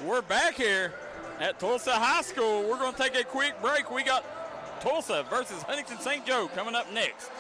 We're back here at Tolsia High School. We're going to take a quick break. We got Tolsia versus Huntington St.Joe coming up next.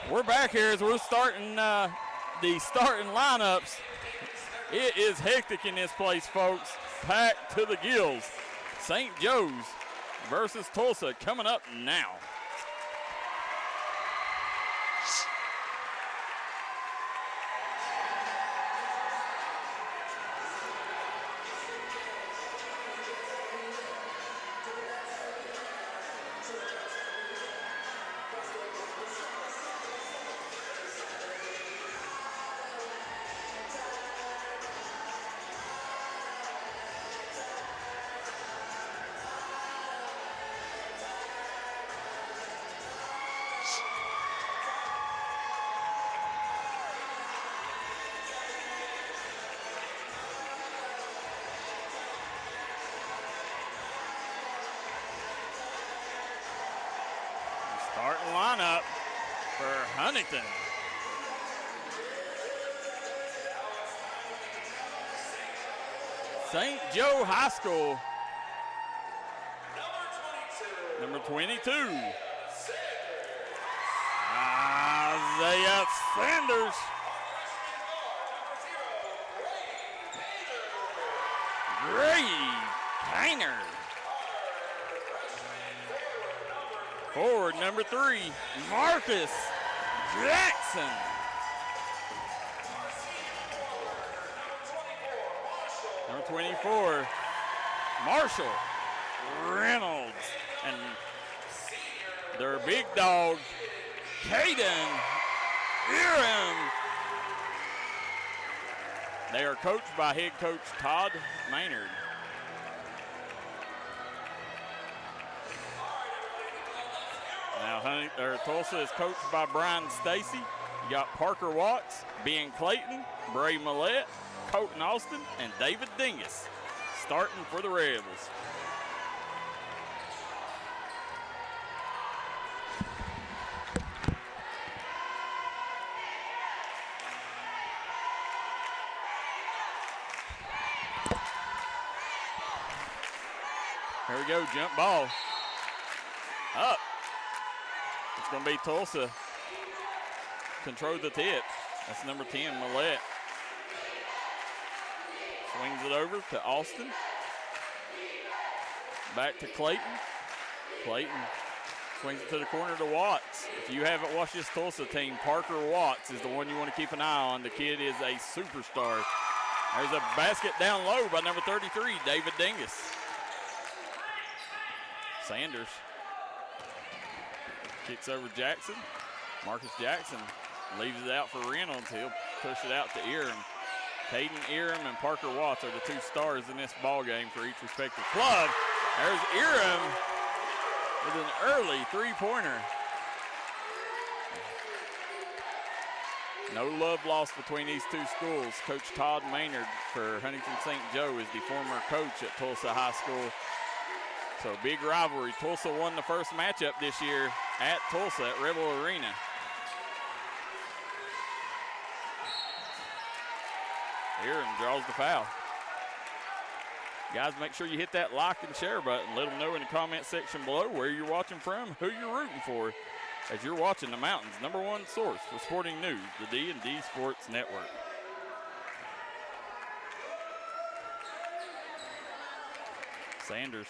We're back here as we're starting the starting lineups. It is hectic in this place, folks. Packed to the gills. St. Joe's versus Tolsia coming up now. lineup for Huntington. St. Joe High School. Number 22. Isaiah Sanders. Grady Painter. Forward number 3, Marcus Jackson. Number 24, Marshall Reynolds. And their big dog, Caden Iram. They are coached by head coach Todd Maynard. Now, Tolsia is coached by Brian Stacy. You got Parker Watts, Ben Clayton, Bray Millette, Colton Austin, and David Dingus starting for the Rebels. Here we go, jump ball. Up. It's going to be Tolsia. Control the tip. That's number 10, Millette. Swings it over to Austin. Back to Clayton. Clayton swings it to the corner to Watts. If you haven't watched this Tolsia team, Parker Watts is the one you want to keep an eye on. The kid is a superstar. There's a basket down low by number 33, David Dingus. Sanders kicks over Jackson. Marcus Jackson leaves it out for Reynolds. He'll push it out to Iram. Caden Iram and Parker Watts are the two stars in this ball game for each respective club. There's Iram with an early three-pointer. No love lost between these two schools. Coach Todd Maynard for Huntington St. Joe is the former coach at Tolsia High School. So big rivalry. Tolsia won the first matchup this year at Tolsia at Rebel Arena. Iram draws the foul. Guys, make sure you hit that like and share button. Let them know in the comment section below where you're watching from, who you're rooting for, as you're watching the Mountains' #1 source for sporting news, the D&D Sports Network. Sanders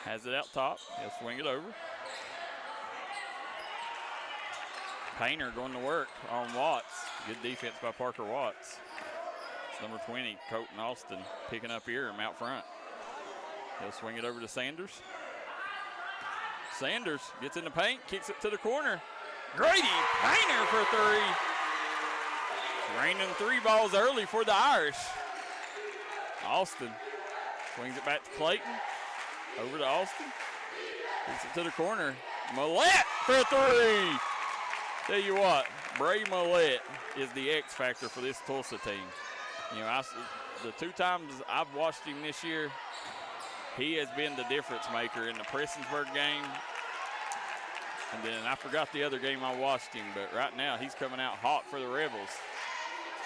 has it out top. He'll swing it over. Painter going to work on Watts. Good defense by Parker Watts. It's number 20, Colton Austin, picking up Iram out front. He'll swing it over to Sanders. Sanders gets in the paint, kicks it to the corner. Grady Painter for three. Raining three balls early for the Irish. Austin swings it back to Clayton. Over to Austin. Kicks it to the corner. Millette for three. Tell you what, Bray Millette is the X factor for this Tolsia team. You know, the two times I've watched him this year, he has been the difference maker in the Prestonsburg game. And then I forgot the other game I watched him, but right now he's coming out hot for the Rebels.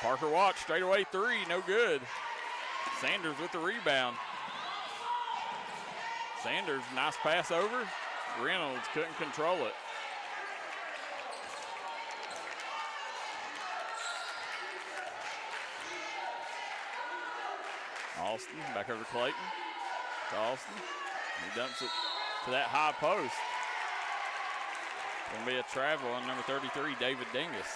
Parker Watts, straight away three, no good. Sanders with the rebound. Sanders, nice pass over. Reynolds couldn't control it. Austin, back over to Clayton. To Austin. He dumps it to that high post. Going to be a travel on number 33, David Dingus.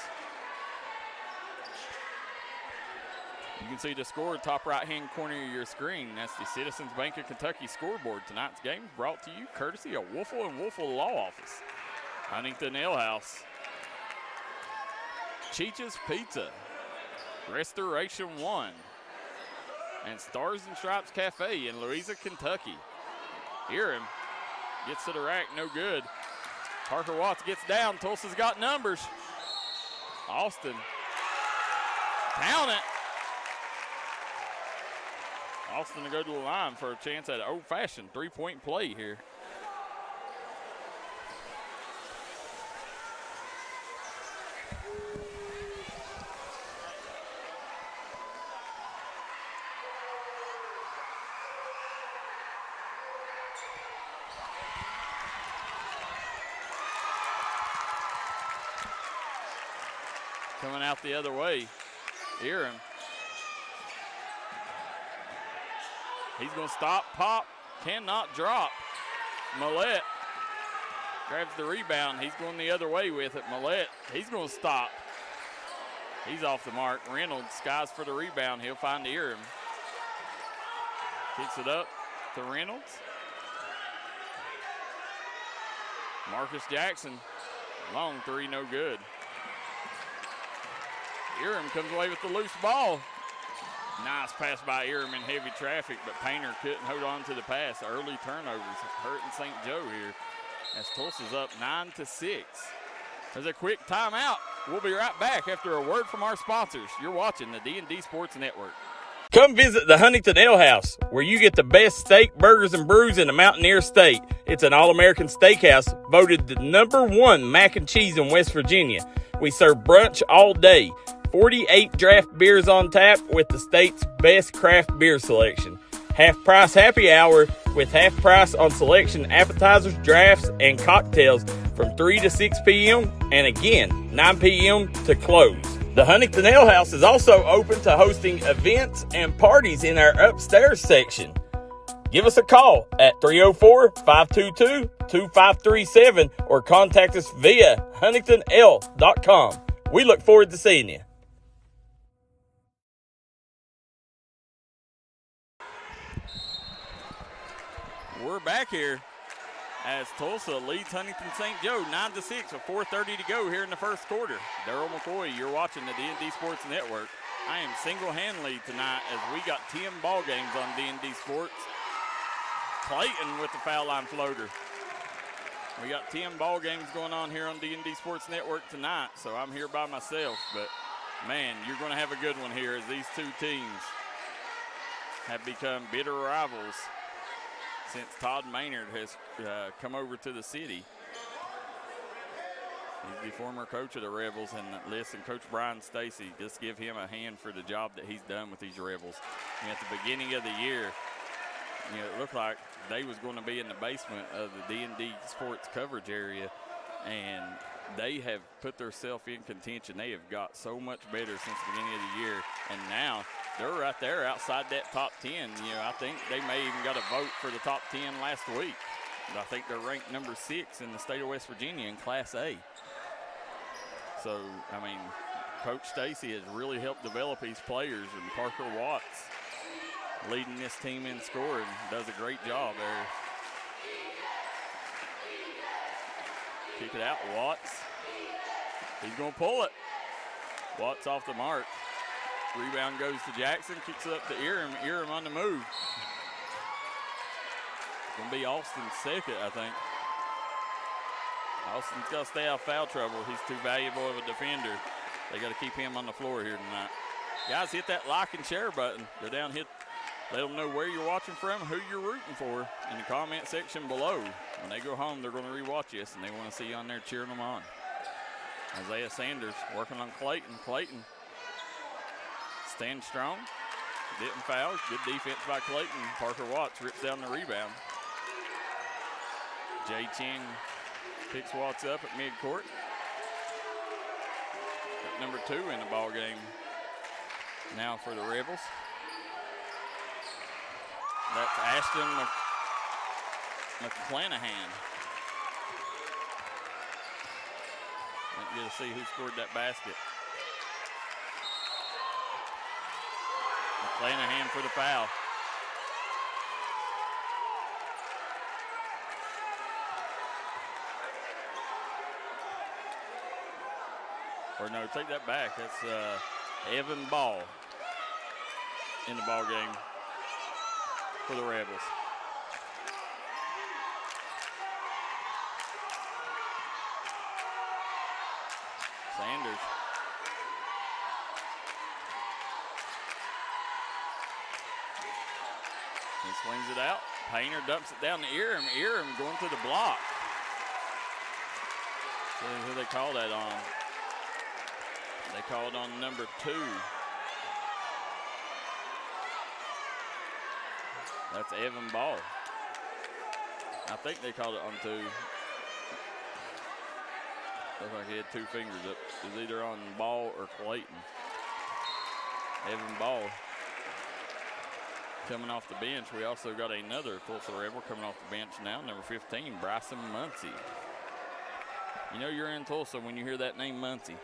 You can see the score top right-hand corner of your screen. That's the Citizens Bank of Kentucky scoreboard. Tonight's game brought to you courtesy of Woelfel & Woelfel Law Office, Huntington Ale House, Cheech's Pizza, Restoration One, and Stars and Stripes Cafe in Louisa, Kentucky. Iram gets to the rack, no good. Parker Watts gets down. Tulsa's got numbers. Austin, count it. Austin to go to the line for a chance at an old-fashioned three-point play here. coming out the other way. Eram. He's going to stop, pop, cannot drop. Millette grabs the rebound. He's going the other way with it. Millette, he's going to stop. He's off the mark. Reynolds skies for the rebound. He'll find Eram. Kicks it up to Reynolds. Marcus Jackson, long three, no good. Eram comes away with the loose ball. Nice pass by Eram in heavy traffic, but Painter couldn't hold on to the pass. Early turnovers hurting St. Joe here as Tulsa's up 9-6. There's a quick timeout. We'll be right back after a word from our sponsors. You're watching the D&D Sports Network. Come visit the Huntington Ale House, where you get the best steak, burgers, and brews in the Mountaineer State. It's an all-American steakhouse, voted the #1 mac and cheese in West Virginia. We serve brunch all day. 48 draft beers on tap with the state's best craft beer selection. Half-price happy hour with half price on selection appetizers, drafts, and cocktails from 3 to 6 p.m. and again, 9 p.m. to close. The Huntington Ale House is also open to hosting events and parties in our upstairs section. Give us a call at 304-522-2537 or contact us via huntingtonl.com. We look forward to seeing you. We're back here as Tulsa leads Huntington St. Joe 9-6 with 4:30 to go here in the first quarter. Daryl McCoy, you're watching the D&D Sports Network. I am single-handedly tonight as we got 10 ball games on D&D Sports. Clayton with the foul line floater. We got 10 ball games going on here on D&D Sports Network tonight, so I'm here by myself. But, man, you're going to have a good one here as these two teams have become bitter rivals since Todd Maynard has come over to the city. He's the former coach of the Rebels, and listen, Coach Brian Stacy, just give him a hand for the job that he's done with these Rebels. And at the beginning of the year, it looked like they was going to be in the basement of the D&D Sports coverage area, and they have put themselves in contention. They have got so much better since the beginning of the year, and now they're right there outside that top 10. I think they may even got a vote for the top 10 last week. I think they're ranked number 6 in the state of West Virginia in Class A. So, Coach Stacy has really helped develop these players, and Parker Watts leading this team in scoring, does a great job there. Kick it out, Watts. He's going to pull it. Watts off the mark. Rebound goes to Jackson, kicks it up to Eram. Eram on the move. Going to be Austin's second, I think. Austin's got to stay out of foul trouble. He's too valuable of a defender. They got to keep him on the floor here tonight. Guys, hit that like and share button. Go down, let them know where you're watching from, who you're rooting for in the comment section below. When they go home, they're going to rewatch this, and they want to see you on there cheering them on. Isaiah Sanders working on Clayton. Clayton stands strong. Didn't foul. Good defense by Clayton. Parker Watts rips down the rebound. Jay Ching picks Watts up at midcourt. At number 2 in the ball game now for the Rebels. That's Ashton McClanahan. Let's get to see who scored that basket. McClanahan for the foul. Or no, take that back. That's Evan Ball in the ball game for the Rebels. Sanders. He swings it out. Painter dumps it down to Eram. Eram going to the block. See who they call that on. They call it on number 2. That's Evan Ball. I think they called it on 2. Looked like he had 2 fingers up. It was either on Ball or Clayton. Evan Ball coming off the bench. We also got another Tulsa Rebel coming off the bench now, number 15, Bryson Muncie. You know you're in Tulsa when you hear that name, Muncie.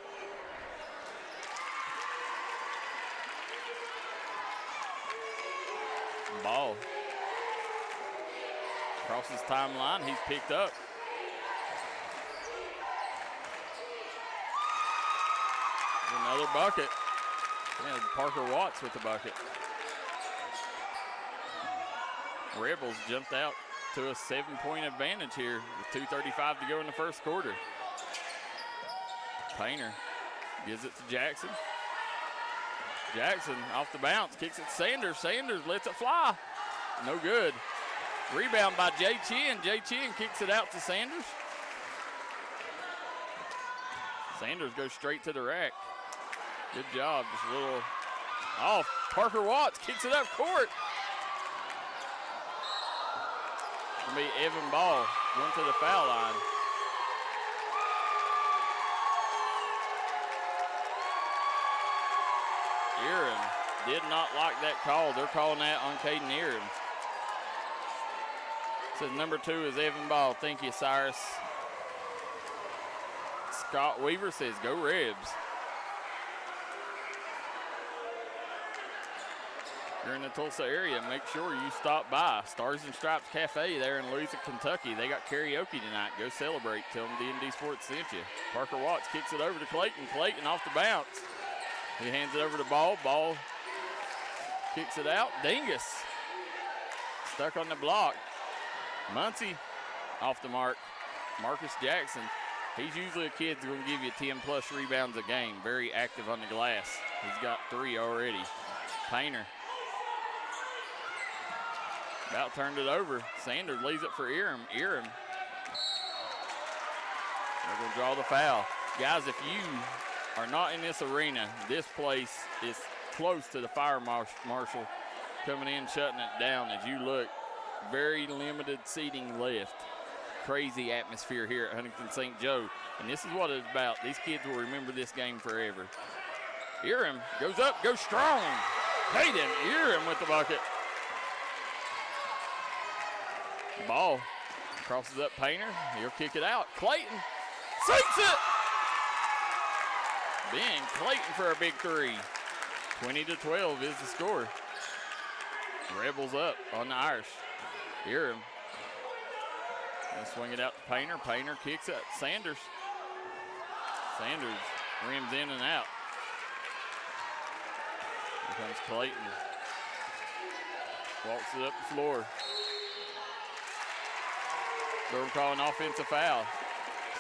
Ball crosses timeline. He's picked up. Another bucket. Yeah, Parker Watts with the bucket. Rebels jumped out to a 7-point advantage here with 2:35 to go in the first quarter. Painter gives it to Jackson. Jackson off the bounce, kicks it to Sanders. Sanders lets it fly. No good. Rebound by Jay Chin. Jay Chin kicks it out to Sanders. Sanders goes straight to the rack. Good job. Just a little off. Parker Watts kicks it up court. It's going to be Evan Ball going to the foul line. Aaron did not like that call. They're calling that on Caden Aaron. Says number 2 is Evan Ball. Thank you, Cyrus. Scott Weaver says, go Rebs. If you're in the Tulsa area, make sure you stop by Stars and Stripes Cafe there in Louisa, Kentucky. They got karaoke tonight. Go celebrate. Tell them D&D Sports sent you. Parker Watts kicks it over to Clayton. Clayton off the bounce. He hands it over to Ball. Ball kicks it out. Dingus stuck on the block. Muncie off the mark. Marcus Jackson. He's usually a kid that's going to give you 10-plus rebounds a game. Very active on the glass. He's got 3 already. Painter. About turned it over. Sanders leaves it for Eram. Eram. They're going to draw the foul. Guys, if you are not in this arena, this place is close to the fire marshal coming in, shutting it down. As you look, very limited seating left. Crazy atmosphere here at Huntington St. Joe. And this is what it's about. These kids will remember this game forever. Eram goes up, goes strong. Caden Eram with the bucket. Ball crosses up Painter. He'll kick it out. Clayton sinks it. Ben Clayton for a big 3. 20-12 is the score. Rebels up on the Irish. Eram. Gonna swing it out to Painter. Painter kicks it. Sanders. Sanders rims in and out. Here comes Clayton. Walks it up the floor. They're calling offensive foul.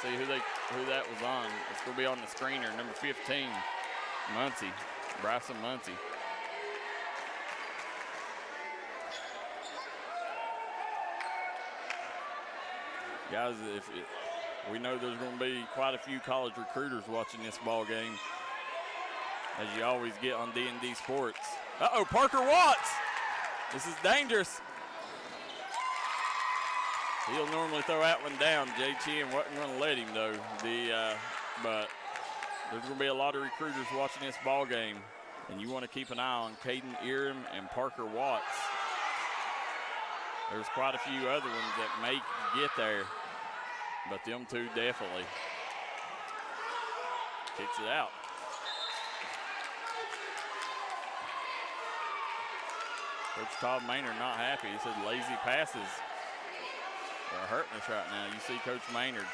See who that was on. It's going to be on the screener, number 15, Muncie, Bryson Muncie. Guys, we know there's going to be quite a few college recruiters watching this ball game, as you always get on D&D Sports. Uh-oh, Parker Watts. This is dangerous. He'll normally throw that one down. Jay Chin wasn't going to let him, though. But there's going to be a lot of recruiters watching this ball game, and you want to keep an eye on Caden Eram and Parker Watts. There's quite a few other ones that may get there, but them two definitely. Kicks it out. Coach Todd Maynard not happy. He said lazy passes are hurting us right now. You see Coach Maynard.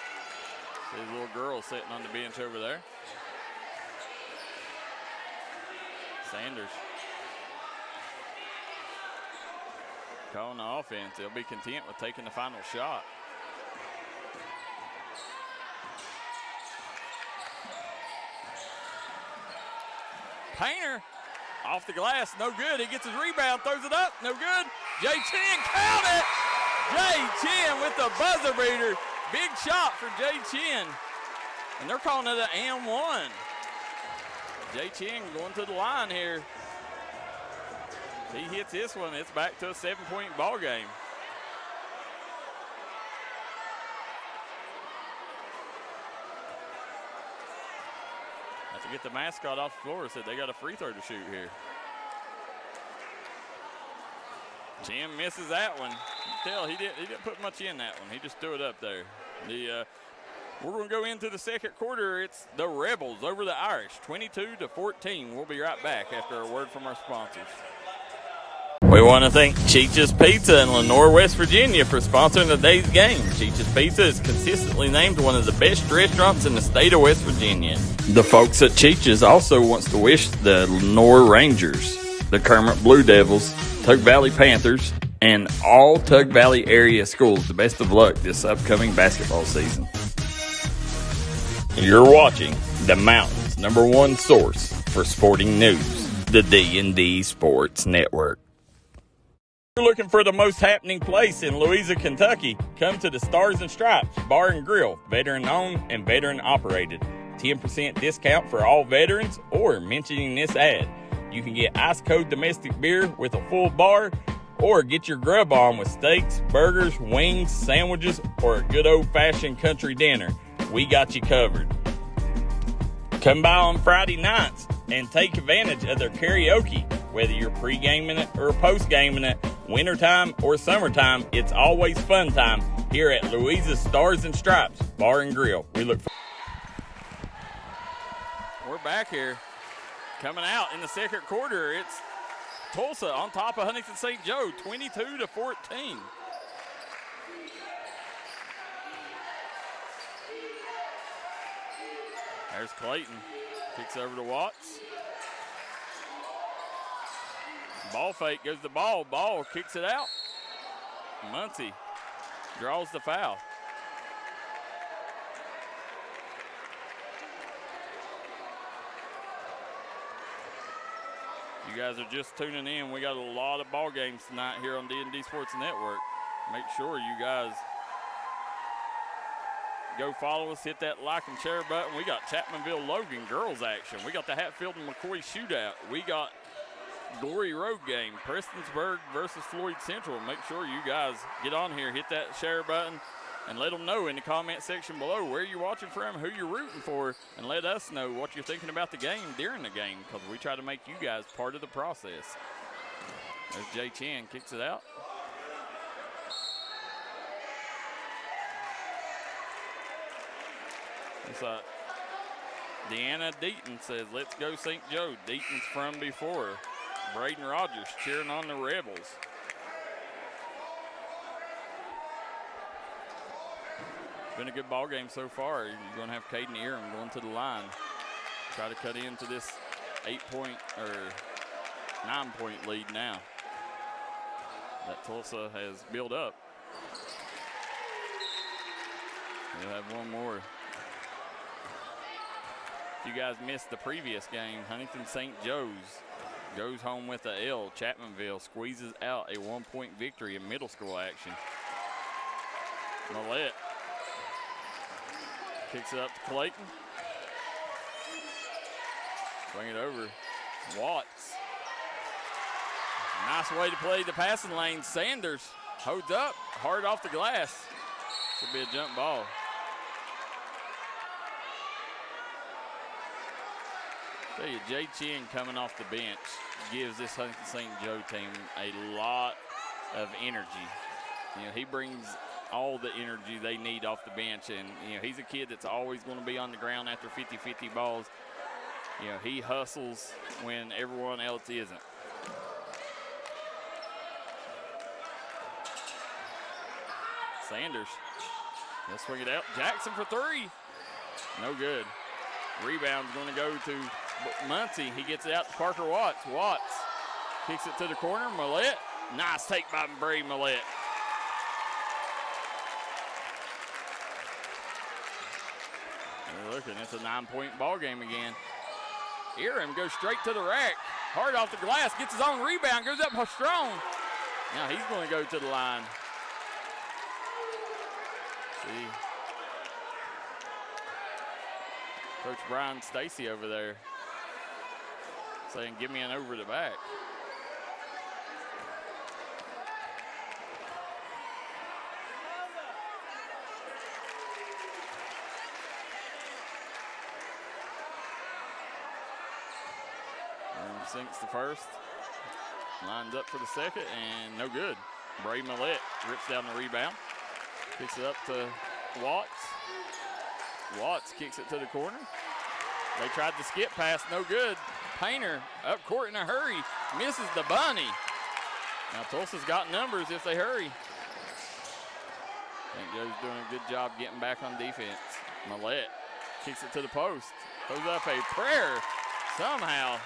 See his little girl sitting on the bench over there. Sanders calling the offense. They'll be content with taking the final shot. Painter off the glass, no good. He gets his rebound, throws it up, no good. Jay Chin, count it! Jay Chin with the buzzer beater. Big shot for Jay Chin. And they're calling it an and one. Jay Chin going to the line here. If he hits this one, it's back to a 7-point ball game. get the mascot off the floor, said they got a free throw to shoot here. Jim misses that one. You can tell he didn't put much in that one. He just threw it up there. We're going to go into the second quarter. It's the Rebels over the Irish, 22-14. We'll be right back after a word from our sponsors. We want to thank Cheech's Pizza in Lenoir, West Virginia for sponsoring today's game. Cheech's Pizza is consistently named one of the best restaurants in the state of West Virginia. The folks at Cheech's also wants to wish the Lenoir Rangers, the Kermit Blue Devils, Tug Valley Panthers, and all Tug Valley area schools the best of luck this upcoming basketball season. You're watching the Mountain's #1 source for sporting news, the D&D Sports Network. If you're looking for the most happening place in Louisa, Kentucky, come to the Stars and Stripes Bar and Grill, veteran-owned and veteran-operated. 10% discount for all veterans or mentioning this ad. You can get ice-cold domestic beer with a full bar or get your grub on with steaks, burgers, wings, sandwiches, or a good old-fashioned country dinner. We got you covered. Come by on Friday nights and take advantage of their karaoke. Whether you're pre-gaming it or post-gaming it, wintertime or summertime, it's always fun time here at Louisa's Stars and Stripes Bar and Grill. We're back here. Coming out in the second quarter, it's Tolsia on top of Huntington St.Joe, 22-14. There's Clayton. Kicks over to Watts. Ball fake, goes the ball. Ball kicks it out. Muncie draws the foul. You guys are just tuning in. We got a lot of ball games tonight here on D&D Sports Network. Make sure you guys go follow us, hit that like and share button. We got Chapmanville Logan girls action. We got the Hatfield and McCoy shootout. We got Glory Road game, Prestonsburg versus Floyd Central. Make sure you guys get on here, hit that share button, and let them know in the comment section below where you're watching from, who you're rooting for, and let us know what you're thinking about the game during the game, because we try to make you guys part of the process. There's Jay Chan, kicks it out. It's Deanna Deaton says, let's go St. Joe. Deaton's from before. Braden Rogers cheering on the Rebels. It's been a good ball game so far. You're going to have Caden Eram going to the line. Try to cut into this 8-point or 9-point lead now that Tolsia has built up. They'll have one more. If you guys missed the previous game, Huntington St. Joe's goes home with a L. Chapmanville squeezes out a 1-point victory in middle school action. Millette kicks it up to Clayton. Bring it over. Watts. Nice way to play the passing lane. Sanders holds up, hard off the glass. Should be a jump ball. Tell you, Jay Chin coming off the bench gives this Huntington St. Joe team a lot of energy. You know, he brings all the energy they need off the bench, and you know, he's a kid that's always going to be on the ground after 50-50 balls. You know, he hustles when everyone else isn't. Sanders, he'll swing it out. Jackson for three. No good. Rebound's going to go to Muncie. He gets it out to Parker Watts. Watts kicks it to the corner. Millette. Nice take by Bray Millette. Looking, it's a 9-point ball game again. Eram goes straight to the rack. Hard off the glass, gets his own rebound, goes up strong. Now he's going to go to the line. See. Coach Brian Stacy over there saying, give me an over the back. sinks the first. Lines up for the second, and no good. Bray Millette rips down the rebound. Kicks it up to Watts. Watts kicks it to the corner. They tried the skip pass, no good. Painter up court in a hurry, misses the bunny. Now Tulsa's got numbers if they hurry. St. Joe's doing a good job getting back on defense. Millette kicks it to the post. Throws up a prayer. Somehow,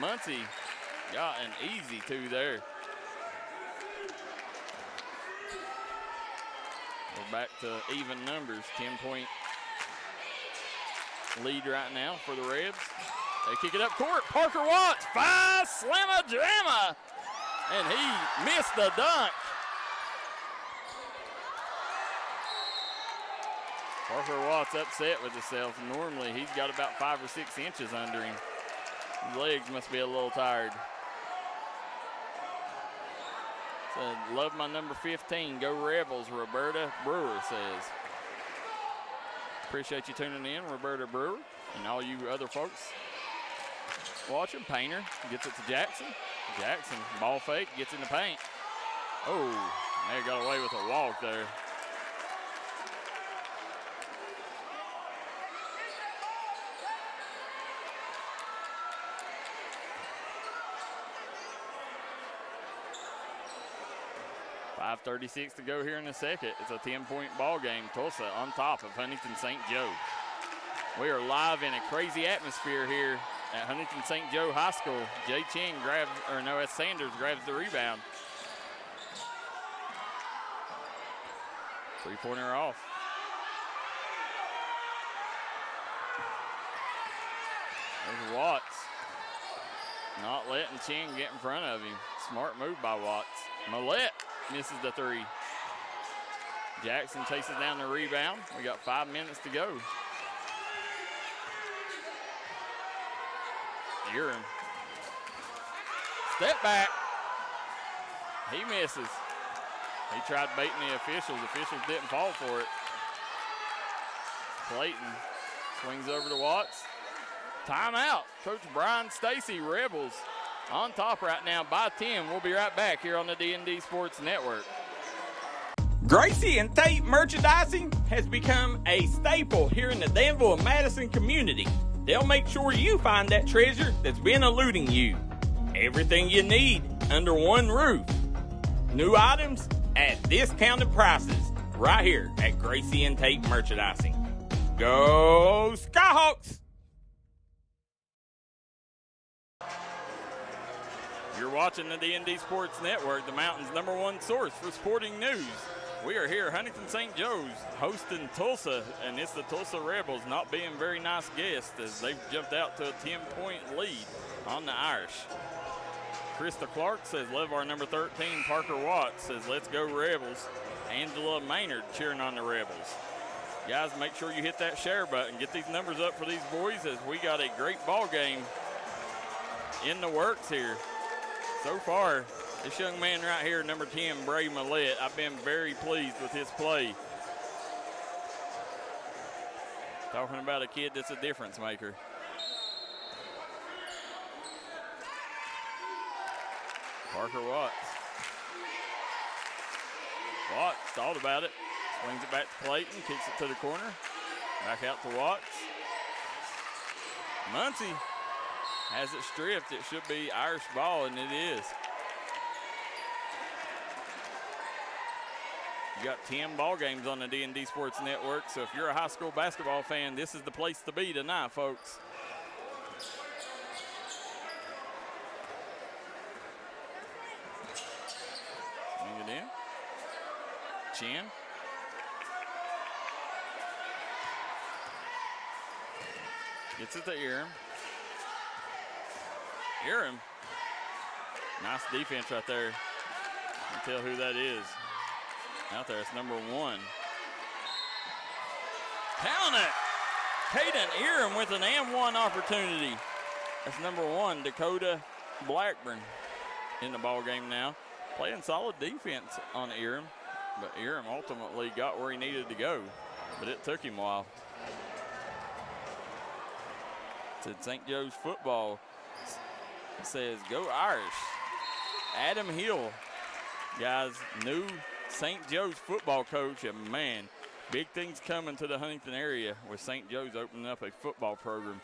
Muncie got an easy two there. We're back to even numbers. 10-point lead right now for the Rebs. They kick it up court. Parker Watts, 5 slamma jamma. And he missed the dunk. Parker Watts upset with himself. Normally he's got about 5 or 6 inches under him. His legs must be a little tired. Said, love my number 15. Go Rebels, Roberta Brewer says. Appreciate you tuning in, Roberta Brewer, and all you other folks watching. Painter gets it to Jackson. Jackson, ball fake, gets in the paint. Oh, they got away with a walk there. .5:36 to go here in the second. It's a 10-point ball game. Tulsa on top of Huntington St. Joe. We are live in a crazy atmosphere here at Huntington St. Joe High School. Jay Ching grabs, or no, S. Sanders grabs the rebound. Three-pointer off. There's Watts. Not letting Ching get in front of him. Smart move by Watts. Millette misses the three. Jackson chases down the rebound. We got 5 minutes to go. Urim. Step back. He misses. He tried baiting the officials. Officials didn't fall for it. Clayton swings over to Watts. Timeout. Coach Brian Stacy, Rebels on top right now by 10. We'll be right back here on the D&D Sports Network. Gracie and Tate Merchandising has become a staple here in the Danville and Madison community. They'll make sure you find that treasure that's been eluding you. Everything you need under one roof. New items at discounted prices right here at Gracie and Tate Merchandising. Go Skyhawks! You're watching the D&D Sports Network, the Mountain's #1 source for sporting news. We are here at Huntington St. Joe's hosting Tulsa, and it's the Tulsa Rebels not being very nice guests as they've jumped out to a 10-point lead on the Irish. Krista Clark says, love our number 13. Parker Watts says, let's go Rebels. Angela Maynard cheering on the Rebels. Guys, make sure you hit that share button. Get these numbers up for these boys as we got a great ball game in the works here. So far, this young man right here, number 10, Bray Millette, I've been very pleased with his play. Talking about a kid that's a difference maker. Parker Watts. Watts thought about it. Swings it back to Clayton, kicks it to the corner. Back out to Watts. Muncie has it stripped. It should be Irish ball, and it is. You got 10 ball games on the D&D Sports Network, so if you're a high school basketball fan, this is the place to be tonight, folks. Swing it in. Chin. Gets it to Urim. Urim. Nice defense right there. You can tell who that is. Out there, it's number 1. Count it! Caden Urim with an and-one opportunity. That's number 1, Dakota Blackburn in the ball game now. Playing solid defense on Urim, but Urim ultimately got where he needed to go, but it took him a while. It's St. Joe's football. says, go Irish. Adam Hill, guys, new St. Joe's football coach, and man, big things coming to the Huntington area with St. Joe's opening up a football program.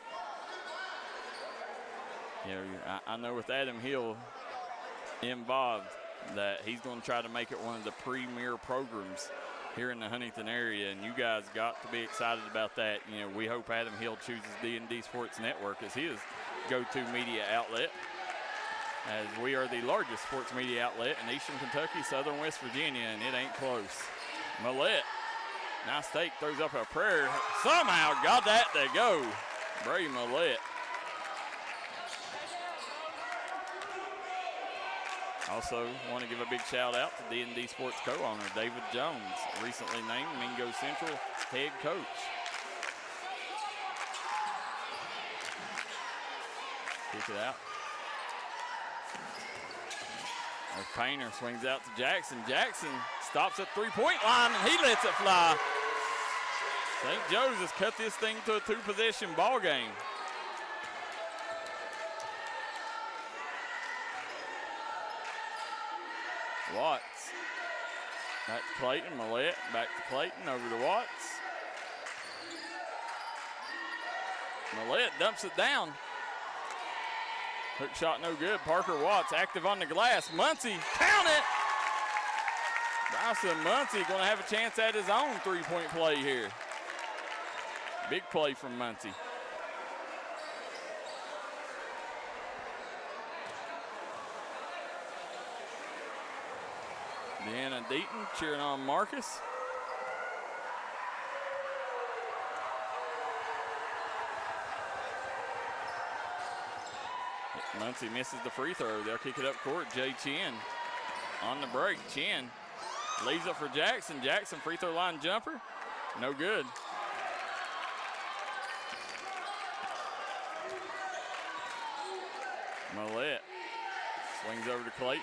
You know, I know with Adam Hill involved that he's going to try to make it one of the premier programs here in the Huntington area, and you guys got to be excited about that. You know, we hope Adam Hill chooses D&D Sports Network as his go-to media outlet, as we are the largest sports media outlet in Eastern Kentucky, Southern West Virginia, and it ain't close. Millette, nice take, throws up a prayer. Somehow got that to go. Bray Millette. Also want to give a big shout out to D&D Sports co-owner David Jones, recently named Mingo Central head coach. Kick it out. As Painter swings out to Jackson. Jackson stops at three-point line and he lets it fly. St. Joe's has cut this thing to a two-possession ball game. Watts. Back to Clayton. Millette. Back to Clayton. Over to Watts. Millette dumps it down. Hook shot no good. Parker Watts active on the glass. Muncie, count it! Bryson Muncie going to have a chance at his own three-point play here. Big play from Muncie. Deanna Deaton cheering on Marcus. Muncie misses the free throw. They'll kick it up court. Jay Chin on the break. Chin leaves up for Jackson. Jackson free throw line jumper. No good. Millette swings over to Clayton.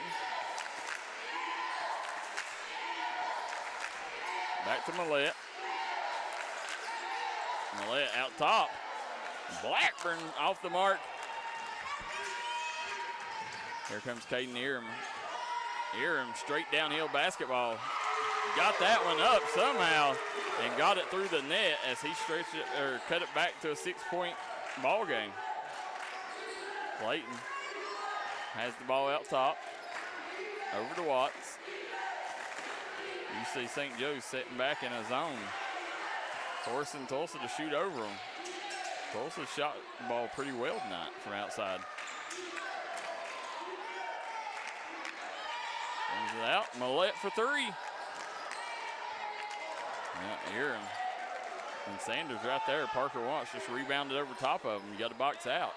Back to Millette. Millette out top. Blackburn off the mark. Here comes Caden Eram. Eram straight downhill basketball. Got that one up somehow and got it through the net as he stretched it or cut it back to a 6-point ball game. Clayton has the ball out top. Over to Watts. You see St. Joe's sitting back in a zone, forcing Tulsa to shoot over them. Tulsa shot the ball pretty well tonight from outside. Brings it out. Millette for three. Yeah, Aaron and Sanders right there. Parker Watts just rebounded over top of him. You got to box out.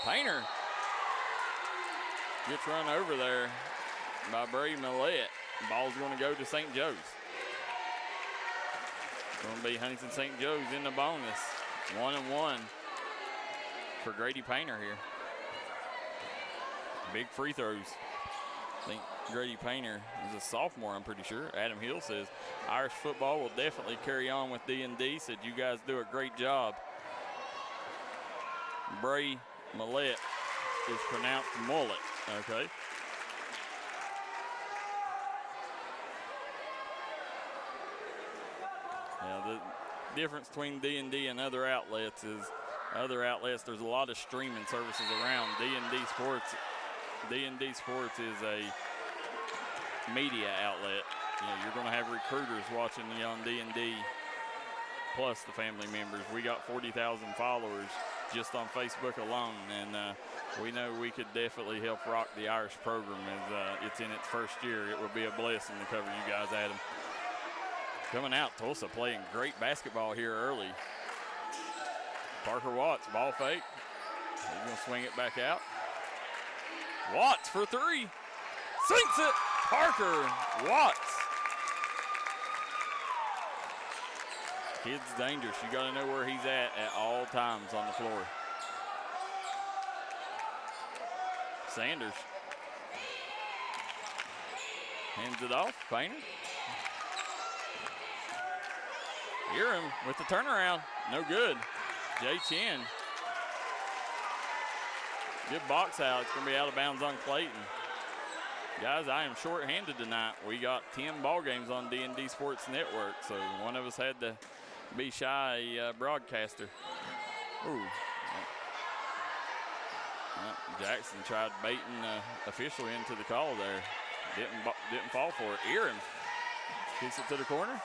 Painter gets run over there by Bray Millette. Ball's going to go to St. Joe's. Going to be Huntington St. Joe's in the bonus. 1-1 for Grady Painter here. Big free throws. I think Grady Painter is a sophomore, I'm pretty sure. Adam Hill says Irish football will definitely carry on with D&D. Said you guys do a great job. Bray Millette is pronounced mullet, okay? Yeah, the difference between D&D and other outlets is other outlets, there's a lot of streaming services around. D&D Sports is a media outlet. You know, you're going to have recruiters watching you on D&D, plus the family members. We got 40,000 followers just on Facebook alone, and we know we could definitely help rock the Irish program as it's in its first year. It would be a blessing to cover you guys, Adam. Coming out, Tulsa playing great basketball here early. Parker Watts, ball fake. He's going to swing it back out. Watts for three. Sinks it. Parker Watts. Kid's dangerous. You got to know where he's at all times on the floor. Sanders hands it off. Painter. Eram with the turnaround. No good. Jay Chin Good box out. It's going to be out of bounds on Clayton. Guys, I am short-handed tonight. We got 10 ball games on D&D Sports Network, so one of us had to be shy broadcaster. Ooh. Jackson tried baiting official into the call there. Didn't fall for it. Aaron kicks it to the corner.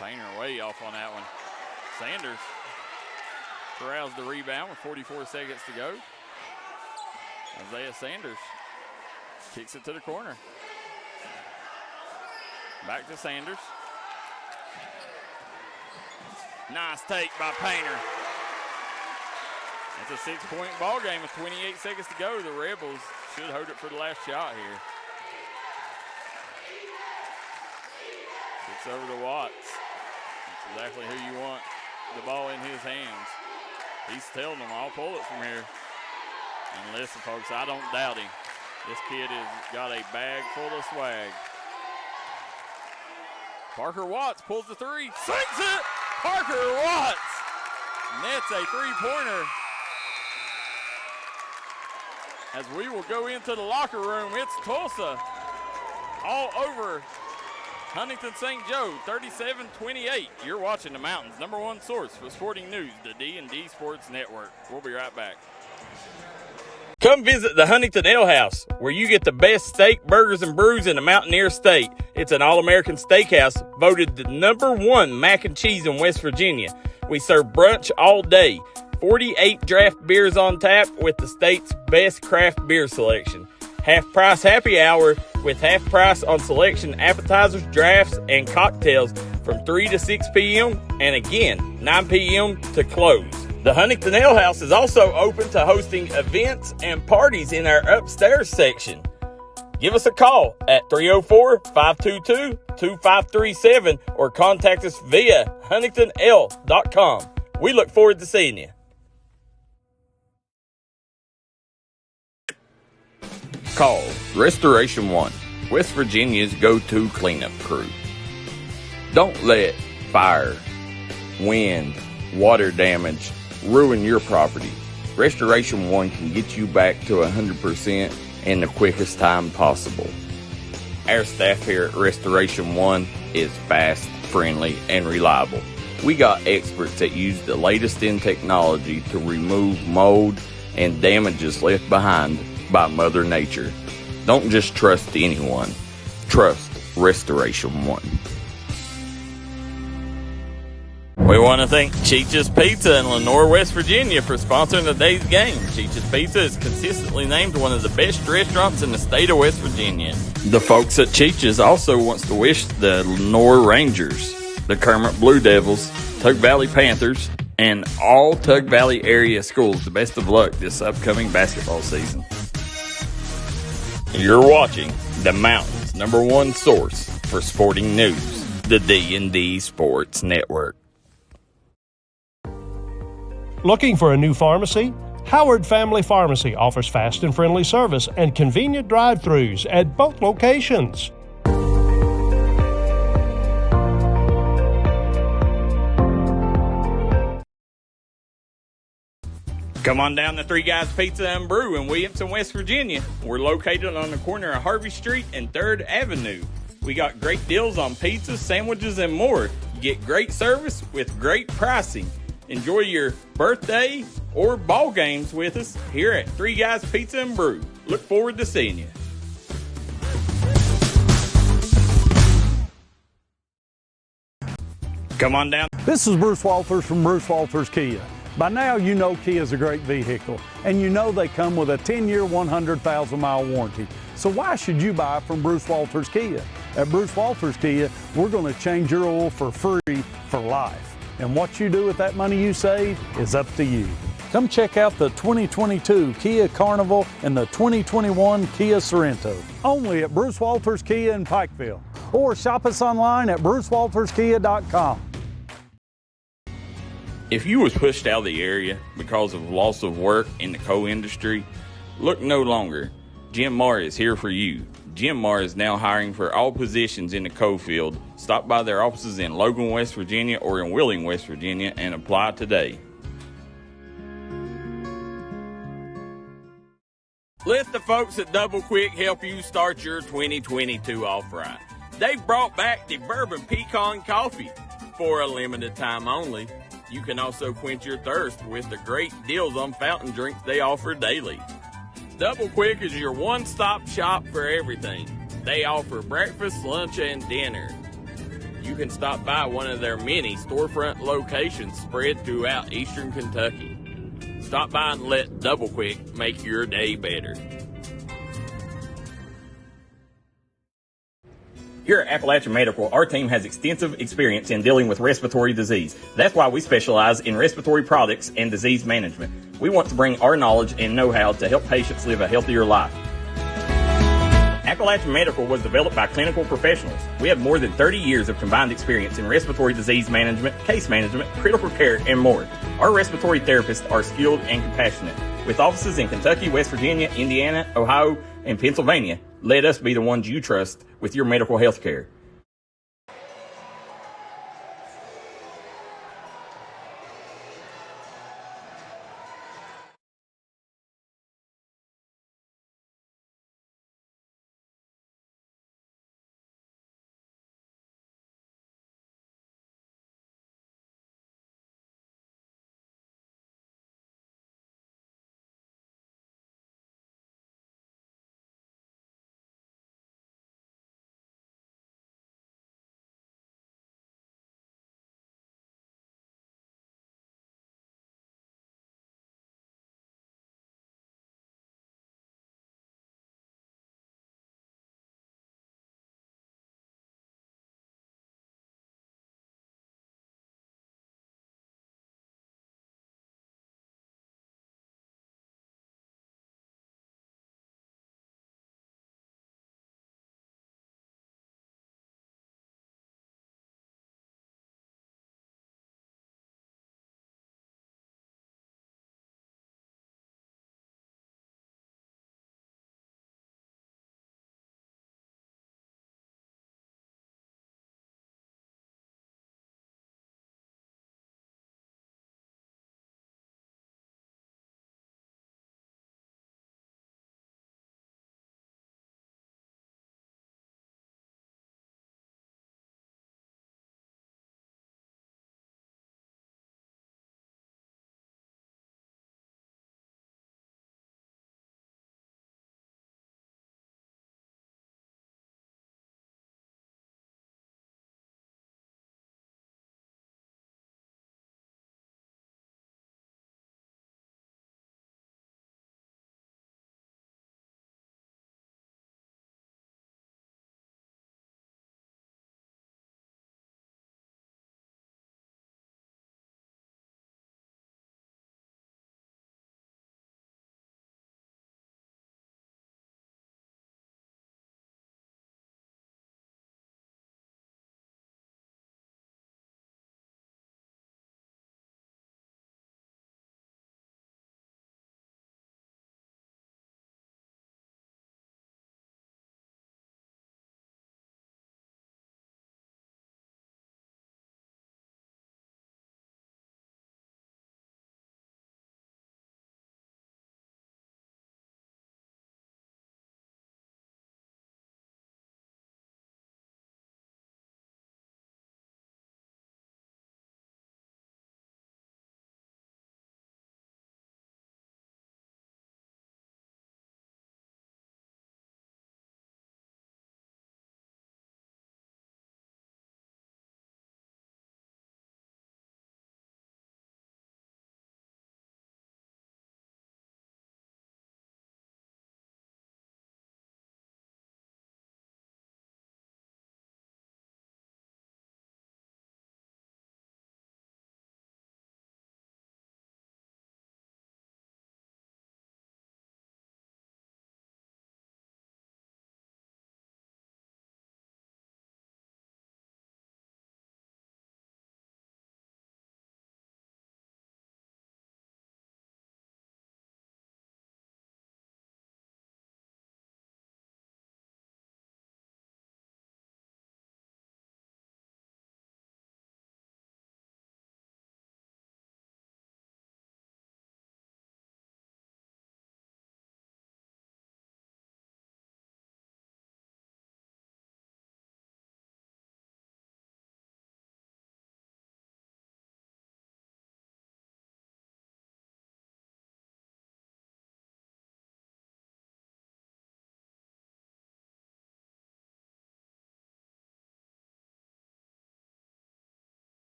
Painter way off on that one. Sanders corrals the rebound with 44 seconds to go. Isaiah Sanders kicks it to the corner. Back to Sanders. Nice take by Painter. It's a 6-point ball game with 28 seconds to go. The Rebels should hold it for the last shot here. Kicks over to Watts. That's exactly who you want the ball in his hands. He's telling them, I'll pull it from here. And listen, folks, I don't doubt him. This kid has got a bag full of swag. Parker Watts pulls the three, sinks it! Parker Watts nets a three-pointer. As we will go into the locker room, it's Tolsia all over Huntington St.Joe, 37-28. You're watching the Mountains' #1 source for sporting news, the D&D Sports Network. We'll be right back. Come visit the Huntington Ale House, where you get the best steak, burgers, and brews in the Mountaineer State. It's an all-American steakhouse, voted the #1 mac and cheese in West Virginia. We serve brunch all day. 48 draft beers on tap with the state's best craft beer selection. Half-price happy hour with half price on selection appetizers, drafts, and cocktails from 3 to 6 p.m. and again, 9 p.m. to close. The Huntington Ale House is also open to hosting events and parties in our upstairs section. Give us a call at 304-522-2537 or contact us via huntingtonl.com. We look forward to seeing you. Call Restoration One, West Virginia's go-to cleanup crew. Don't let fire, wind, water damage ruin your property. Restoration One can get you back to 100% in the quickest time possible. Our staff here at Restoration One is fast, friendly, and reliable. We got experts that use the latest in technology to remove mold and damages left behind by Mother Nature. Don't just trust anyone. Trust Restoration One. We want to thank Cheech's Pizza in Lenoir, West Virginia for sponsoring today's game. Cheech's Pizza is consistently named one of the best restaurants in the state of West Virginia. The folks at Cheech's also wants to wish the Lenoir Rangers, the Kermit Blue Devils, Tug Valley Panthers, and all Tug Valley area schools the best of luck this upcoming basketball season. You're watching the Mountains' #1 source for sporting news, the D&D Sports Network. Looking for a new pharmacy? Howard Family Pharmacy offers fast and friendly service and convenient drive-thrus at both locations. Come on down to Three Guys Pizza and Brew in Williamson, West Virginia. We're located on the corner of Harvey Street and 3rd Avenue. We got great deals on pizzas, sandwiches, and more. You get great service with great pricing. Enjoy your birthday or ball games with us here at Three Guys Pizza and Brew. Look forward to seeing you. Come on down. This is Bruce Walters from Bruce Walters Kia. By now you know Kia is a great vehicle, and you know they come with a 10-year, 100,000-mile warranty. So why should you buy from Bruce Walters Kia? At Bruce Walters Kia, we're going to change your oil for free for life. And what you do with that money you save is up to you. Come check out the 2022 Kia Carnival and the 2021 Kia Sorento. Only at Bruce Walters Kia in Pikeville. Or shop us online at brucewalterskia.com. If you was pushed out of the area because of loss of work in the coal industry, look no longer. Jim Marr is here for you. Jim Marr is now hiring for all positions in the coal field. Stop by their offices in Logan, West Virginia or in Wheeling, West Virginia and apply today. Let the folks at Double Quick help you start your 2022 off right. They've brought back the bourbon pecan coffee for a limited time only. You can also quench your thirst with the great deals on fountain drinks they offer daily. Double Quick is your one-stop shop for everything. They offer breakfast, lunch, and dinner. You can stop by one of their many storefront locations spread throughout eastern Kentucky. Stop by and let Double Quick make your day better. Here at Appalachian Medical, our team has extensive experience in dealing with respiratory disease. That's why we specialize in respiratory products and disease management. We want to bring our knowledge and know-how to help patients live a healthier life. Appalachian Medical was developed by clinical professionals. We have more than 30 years of combined experience in respiratory disease management, case management, critical care, and more. Our respiratory therapists are skilled and compassionate. With offices in Kentucky, West Virginia, Indiana, Ohio, and Pennsylvania, let us be the ones you trust with your medical health care.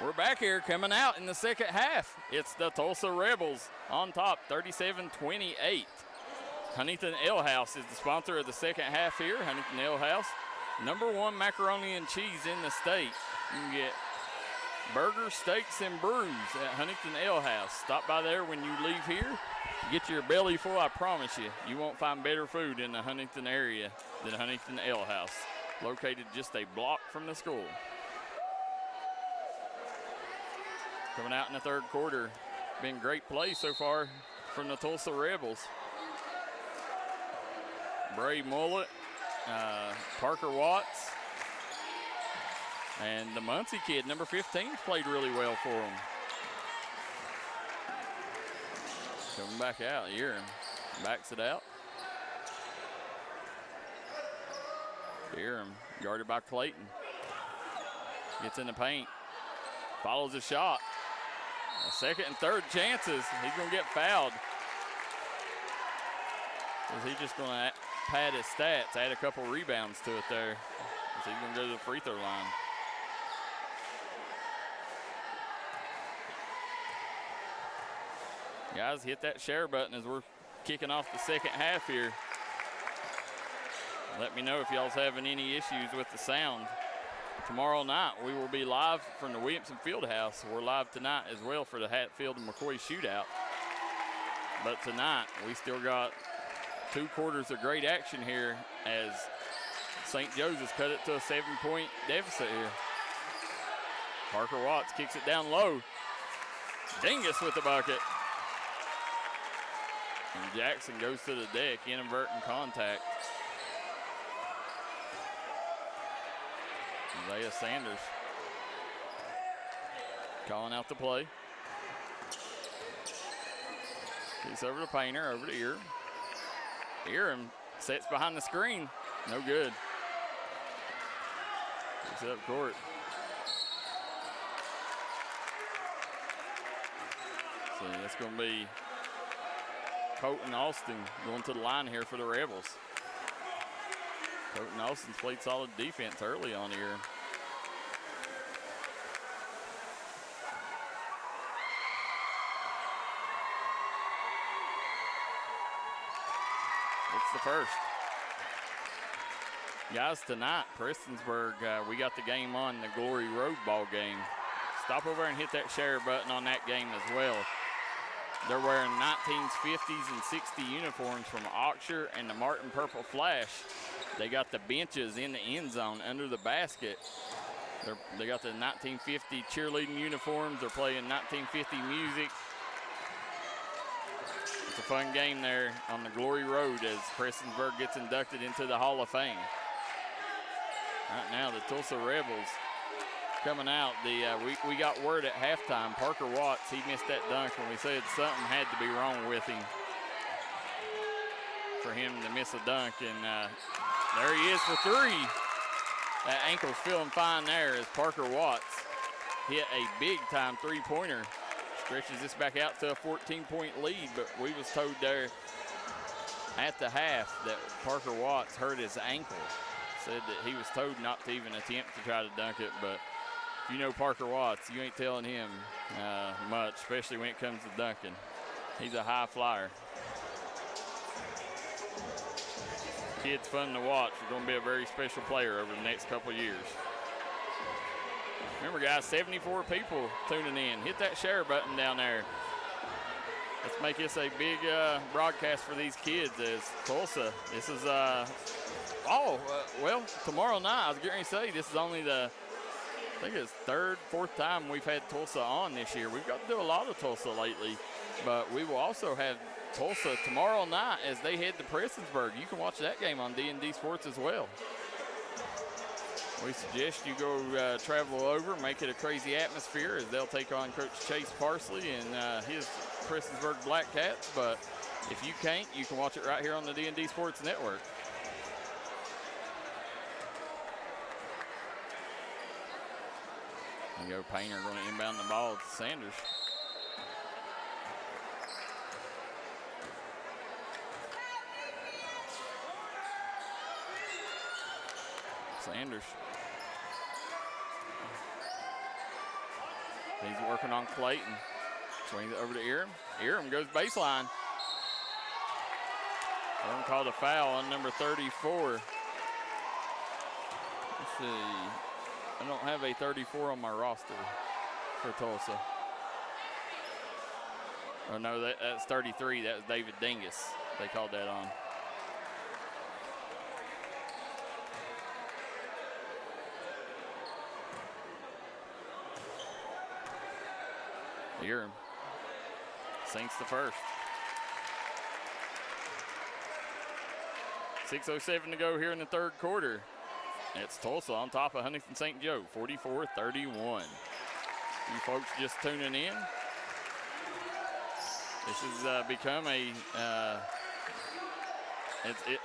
We're back here coming out in the second half. It's the Tulsa Rebels on top, 37-28. Huntington Ale House is the sponsor of the second half here. Huntington Ale House, #1 macaroni and cheese in the state. You can get burgers, steaks, and brews at Huntington Ale House. Stop by there when you leave here. Get your belly full, I promise you. You won't find better food in the Huntington area than Huntington Ale House, located just a block from the school. Coming out in the third quarter. Been great play so far from the Tulsa Rebels. Bray Mullet, Parker Watts, and the Muncie kid, number 15, played really well for them. Coming back out here, backs it out. Deerham guarded by Clayton. Gets in the paint, follows the shot. Second and third chances. He's going to get fouled. Is he just going to pad his stats, add a couple rebounds to it there? Is he going to go to the free throw line? Guys, hit that share button as we're kicking off the second half here. Let me know if y'all's having any issues with the sound. Tomorrow night, we will be live from the Williamson Fieldhouse. We're live tonight as well for the Hatfield and McCoy shootout. But tonight, we still got 2 quarters of great action here as St. Joe's has cut it to a 7-point deficit here. Parker Watts kicks it down low. Dingus with the bucket. And Jackson goes to the deck, inadvertent contact. Isaiah Sanders calling out the play. Kicks over to Painter, over to Ear. Earham sets behind the screen. No good. Kicks it up court. So that's going to be Colton Austin going to the line here for the Rebels. Colton Austin's played solid defense early on here. It's the first. Guys, tonight, Prestonsburg, we got the game on, the Glory Road ball game. Stop over and hit that share button on that game as well. They're wearing 1950s and 60 uniforms from Oxshire and the Martin Purple Flash. They got the benches in the end zone under the basket. They got the 1950 cheerleading uniforms. They're playing 1950 music. It's a fun game there on the Glory Road as Prestonsburg gets inducted into the Hall of Fame. Right now, the Tulsa Rebels coming out. We got word at halftime. Parker Watts, he missed that dunk, and we said something had to be wrong with him for him to miss a dunk. And there he is for 3. That ankle's feeling fine there as Parker Watts hit a big-time three-pointer. Stretches this back out to a 14-point lead, but we was told there at the half that Parker Watts hurt his ankle. Said that he was told not to even attempt to try to dunk it, but if you know Parker Watts, you ain't telling him much, especially when it comes to dunking. He's a high flyer. Kid's fun to watch. He's going to be a very special player over the next couple years. Remember, guys, 74 people tuning in. Hit that share button down there. Let's make this a big broadcast for these kids as Tulsa. This is, well, tomorrow night, I was getting ready to say, this is only the, I think it's 3rd, 4th time we've had Tulsa on this year. We've got to do a lot of Tulsa lately, but we will also have Tulsa tomorrow night as they head to Prestonsburg. You can watch that game on D&D Sports as well. We suggest you go travel over, make it a crazy atmosphere as they'll take on Coach Chase Parsley and his Prestonsburg Black Cats. But if you can't, you can watch it right here on the D&D Sports Network. There you go, Painter going to inbound the ball to Sanders. He's working on Clayton. Swings it over to Eram. Eram goes baseline. Eram called a foul on number 34. Let's see. I don't have a 34 on my roster for Tulsa. Oh, no, that's 33. That was David Dingus. They called that on. Eram sinks the first. 6:07 to go here in the third quarter. It's Tulsa on top of Huntington St. Joe, 44-31. You folks just tuning in. This has become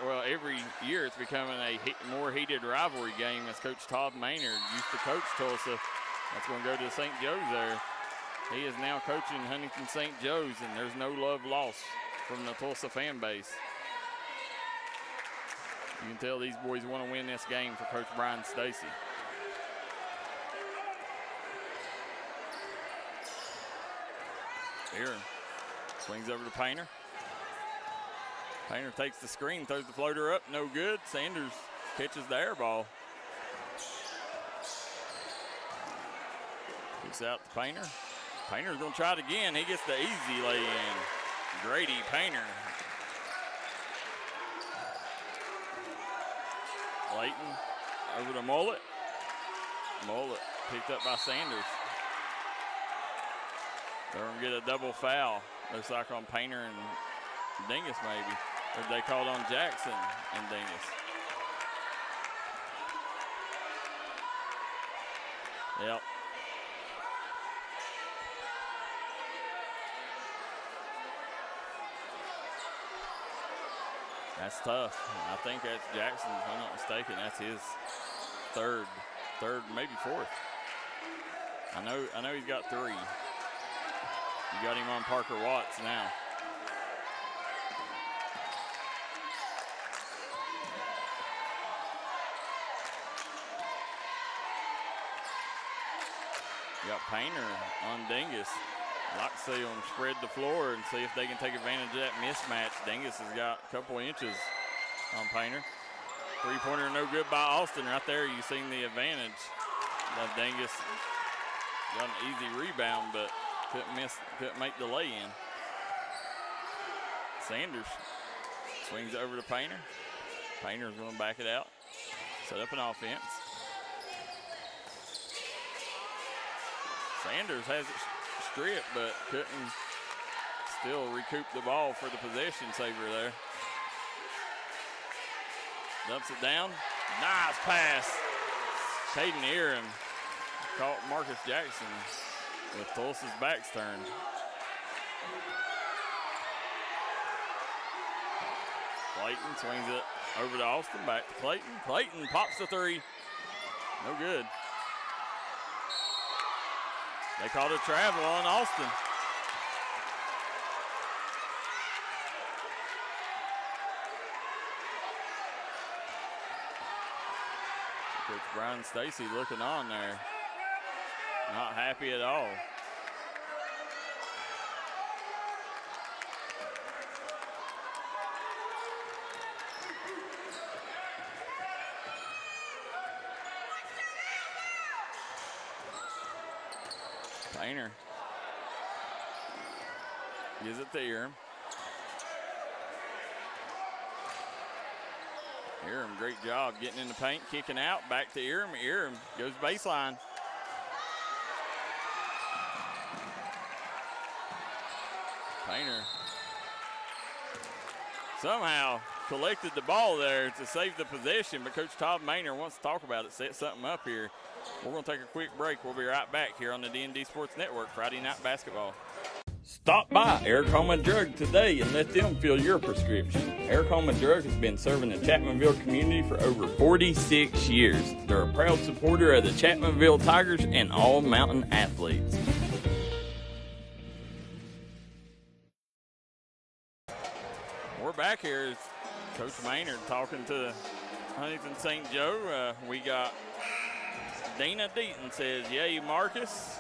well, every year it's becoming a more heated rivalry game as Coach Todd Maynard used to coach Tulsa. That's going to go to St. Joe's there. He is now coaching Huntington St. Joe's, and there's no love lost from the Tulsa fan base. You can tell these boys want to win this game for Coach Brian Stacy. Aaron swings over to Painter. Painter takes the screen, throws the floater up, no good. Sanders catches the air ball. Kicks out to Painter. Painter's going to try it again. He gets the easy lay-in. Grady Painter. Clayton over to Mullet. Mullet picked up by Sanders. They're going to get a double foul. Looks like on Painter and Dingus maybe. Or they called on Jackson and Dingus. Yep. That's tough. I think that's Jackson, if I'm not mistaken. That's his third, maybe fourth. I know he's got 3. You got him on Parker Watts now. You got Painter on Dingus. Like to see them spread the floor and see if they can take advantage of that mismatch. Dingus has got a couple inches on Painter. Three-pointer no good by Austin. Right there, you've seen the advantage of Dingus. Got an easy rebound, but couldn't make the lay-in. Sanders swings it over to Painter. Painter's going to back it out. Set up an offense. Sanders has it stripped, but couldn't still recoup the ball for the possession saver there. Dumps it down. Nice pass. Caden Eram caught Marcus Jackson with Tulsa's backs turned. Clayton swings it over to Austin. Back to Clayton. Clayton pops the 3. No good. They called a travel on Austin. Coach Brian Stacy looking on there. Not happy at all. Painter gives it to Eram. Eram, great job getting in the paint, kicking out, back to Eram. Eram goes baseline. Painter somehow collected the ball there to save the possession, but Coach Todd Maynard wants to talk about it, set something up here. We're going to take a quick break. We'll be right back here on the D&D Sports Network, Friday Night Basketball. Stop by Eric Holman Drug today and let them fill your prescription. Eric Holman Drug has been serving the Chapmanville community for over 46 years. They're a proud supporter of the Chapmanville Tigers and all mountain athletes. We're back here. It's Coach Maynard talking to Huntington St. Joe. We got Dana Deaton says, yay, Marcus.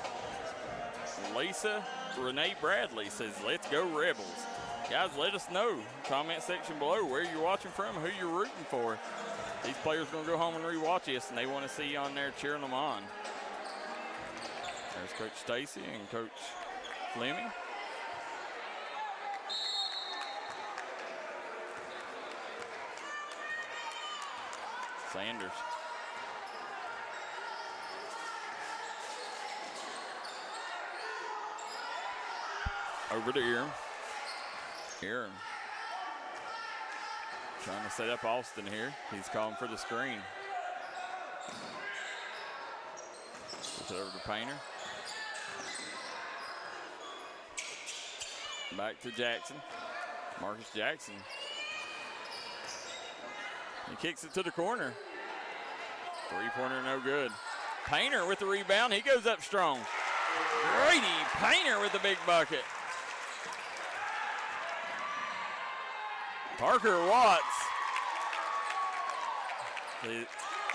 Lisa Renee Bradley says, let's go Rebels. Guys, let us know. Comment section below where you're watching from, who you're rooting for. These players going to go home and rewatch this, and they want to see you on there cheering them on. There's Coach Stacy and Coach Fleming. Sanders. Over to Aaron. Aaron. Trying to set up Austin here. He's calling for the screen. Puts it over to Painter. Back to Jackson. Marcus Jackson. He kicks it to the corner. Three-pointer no good. Painter with the rebound. He goes up strong. Grady Painter with the big bucket. Parker Watts.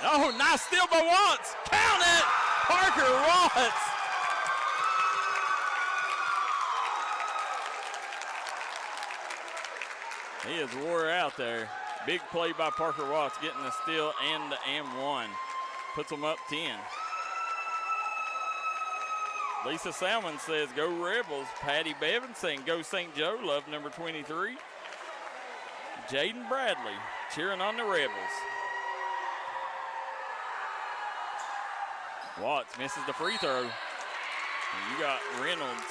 Oh, nice steal by Watts. Count it. Parker Watts. He is wore out there. Big play by Parker Watts, getting the steal and the and-one. Puts them up 10. Lisa Salmon says, go Rebels. Patty Bevan saying, go St. Joe. Love number 23. Jaden Bradley cheering on the Rebels. Watts misses the free throw. And you got Reynolds.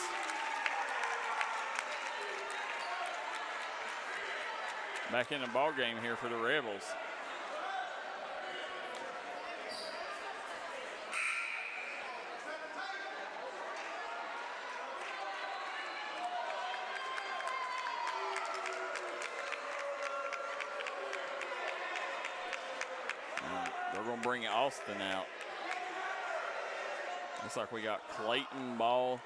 Back in the ball game here for the Rebels. They're going to bring Austin out. Looks like we got Clayton, Ball,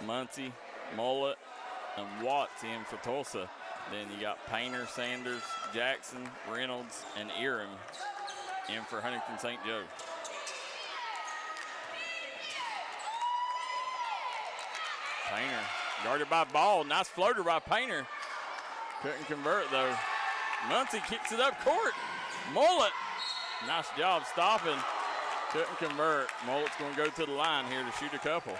Muncie, Mullet, and Watts in for Tulsa. Then you got Painter, Sanders, Jackson, Reynolds, and Eram in for Huntington St. Joe. Painter guarded by Ball. Nice floater by Painter. Couldn't convert though. Muncie kicks it up court. Mullet. Nice job stopping. Couldn't convert. Mullet's going to go to the line here to shoot a couple.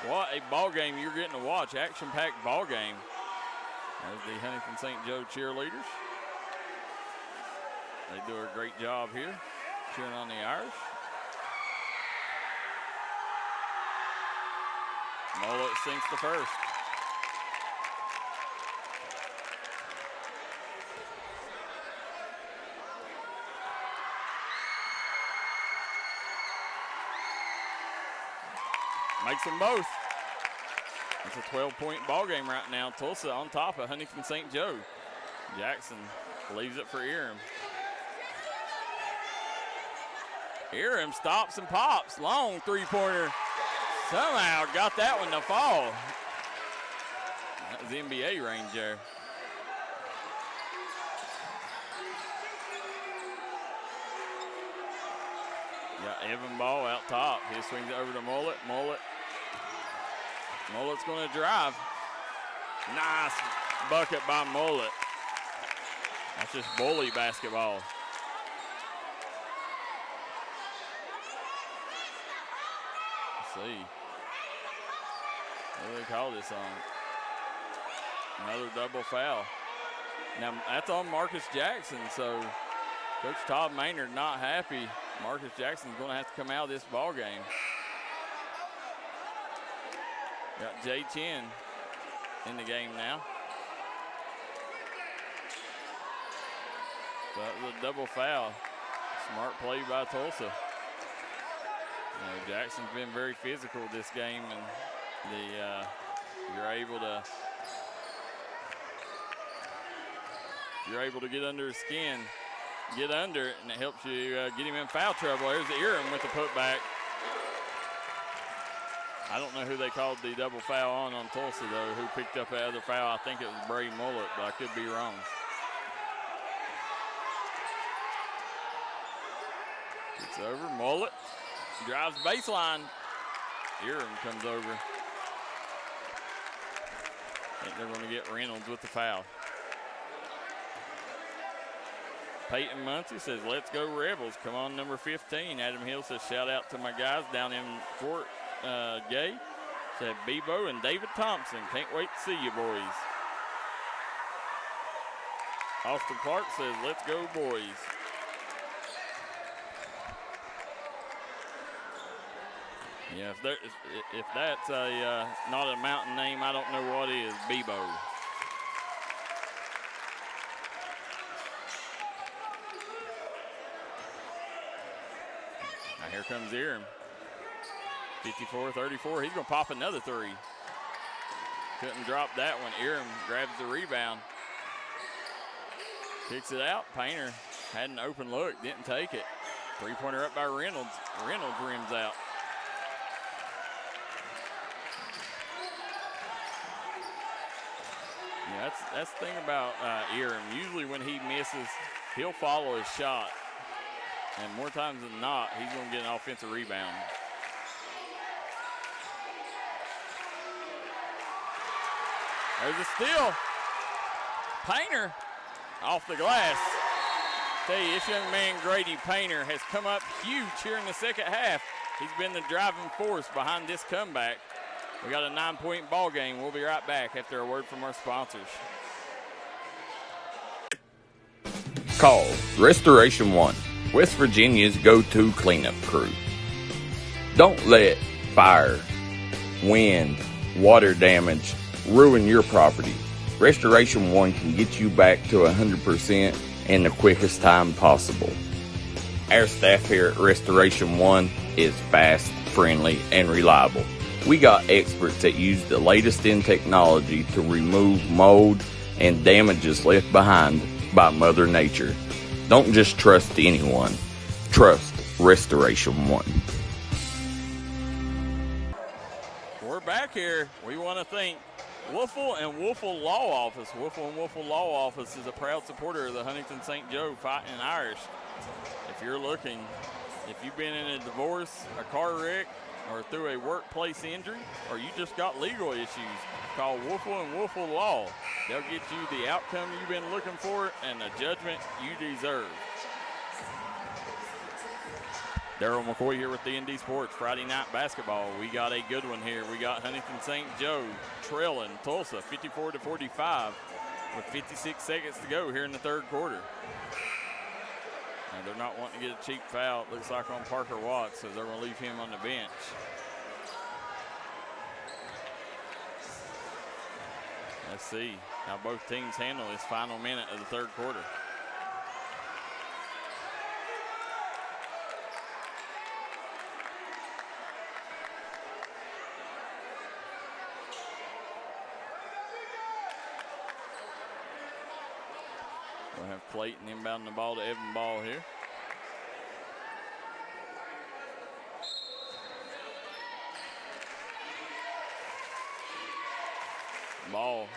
What a ball game you're getting to watch. Action-packed ball game. There's the Huntington St. Joe cheerleaders. They do a great job here, cheering on the Irish. Mullet sinks the first. Makes them both. It's a 12-point ball game right now. Tulsa on top of Huntington St. Joe. Jackson leaves it for Eram. Eram stops and pops. Long three-pointer. Somehow got that one to fall. That was NBA range there. Got Evan Ball out top. He swings it over to Mullet. Mullet's going to drive. Nice bucket by Mullet. That's just bully basketball. Let's see. What do they call this on? Another double foul. Now, that's on Marcus Jackson, so Coach Todd Maynard not happy. Marcus Jackson's going to have to come out of this ball game. Got Jay Chin in the game now. So that was a double foul. Smart play by Tulsa. You know, Jackson's been very physical this game, and you're able to get under his skin, get under it, and it helps you get him in foul trouble. There's Eram with the putback. I don't know who they called the double foul on Tulsa, though, who picked up that other foul. I think it was Bray Mullet, but I could be wrong. It's over. Mullet drives baseline. Eram comes over. I think they're going to get Reynolds with the foul. Peyton Muncie says, let's go Rebels. Come on, number 15. Adam Hill says, shout out to my guys down in Fort Gay. Said Bebo and David Thompson. Can't wait to see you, boys. Austin Clark says, let's go, boys. Yeah, if that's not a mountain name, I don't know what is. Bebo. Now here comes Eram. 54-34. He's going to pop another three. Couldn't drop that one. Eram grabs the rebound. Kicks it out. Painter had an open look, didn't take it. Three-pointer up by Reynolds. Reynolds rims out. Yeah, that's the thing about Eram. Usually when he misses, he'll follow his shot. And more times than not, he's going to get an offensive rebound. There's a steal. Painter off the glass. Tell you, this young man, Grady Painter, has come up huge here in the second half. He's been the driving force behind this comeback. We got a 9-point ball game. We'll be right back after a word from our sponsors. Call Restoration One, West Virginia's go-to cleanup crew. Don't let fire, wind, water damage ruin your property. Restoration One can get you back to 100% in the quickest time possible. Our staff here at Restoration One is fast, friendly, and reliable. We got experts that use the latest in technology to remove mold and damages left behind by Mother Nature. Don't just trust anyone. Trust Restoration One. We're back here. We want to thank Woelfel and Woelfel Law Office. Woelfel and Woelfel Law Office is a proud supporter of the Huntington St.Joe Fighting Irish. If you're looking, if you've been in a divorce, a car wreck, or through a workplace injury, or you just got legal issues, call Woelfel and Woelfel Law. They'll get you the outcome you've been looking for and the judgment you deserve. Daryl McCoy here with D&D Sports Friday night basketball. We got a good one here. We got Huntington St. Joe trailing Tulsa 54-45 with 56 seconds to go here in the third quarter. And they're not wanting to get a cheap foul, it looks like, on Parker Watts, so they're going to leave him on the bench. Let's see how both teams handle this final minute of the third quarter. We'll have Clayton inbounding the ball to Evan Ball here. Ball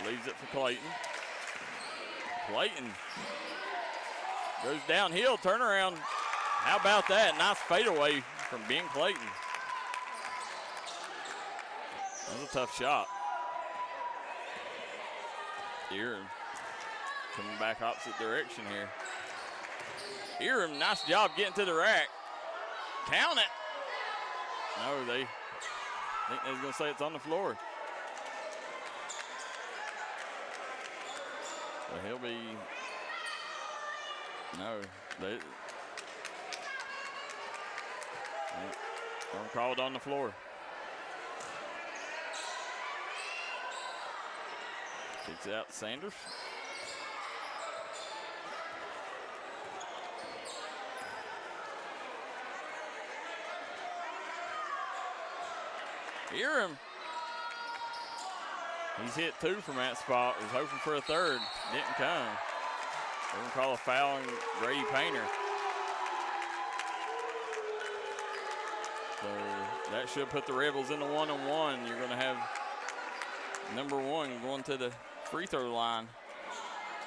leaves it for Clayton. Clayton goes downhill, turnaround. How about that? Nice fadeaway from Ben Clayton. That was a tough shot. Eram coming back opposite direction here. Eram, nice job getting to the rack. Count it. No, they think they're going to say it's on the floor. So he'll be, no, they don't call it on the floor. Kicks it out to Sanders. Eram. He's hit two from that spot. Was hoping for a third. Didn't come. They're going to call a foul on Grady Painter. So that should put the Rebels in the 1-on-1. You're going to have number one going to the free throw line.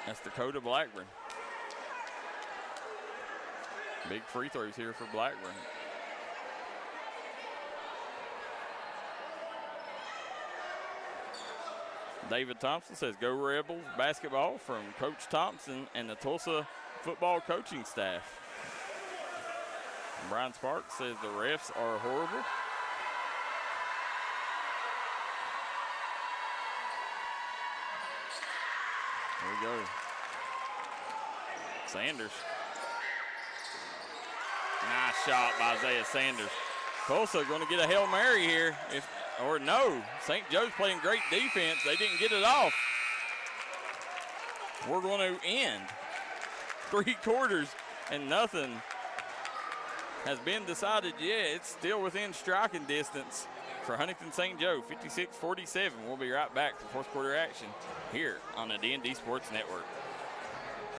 That's Dakota Blackburn. Big free throws here for Blackburn. David Thompson says, "Go Rebels basketball," from Coach Thompson and the Tulsa football coaching staff. Brian Sparks says the refs are horrible. Here we go. Sanders. Nice shot by Isaiah Sanders. Tulsa going to get a Hail Mary here. Or no, St. Joe's playing great defense. They didn't get it off. We're going to end 3 quarters and nothing has been decided yet. It's still within striking distance for Huntington St. Joe, 56-47. We'll be right back for fourth quarter action here on the D&D Sports Network.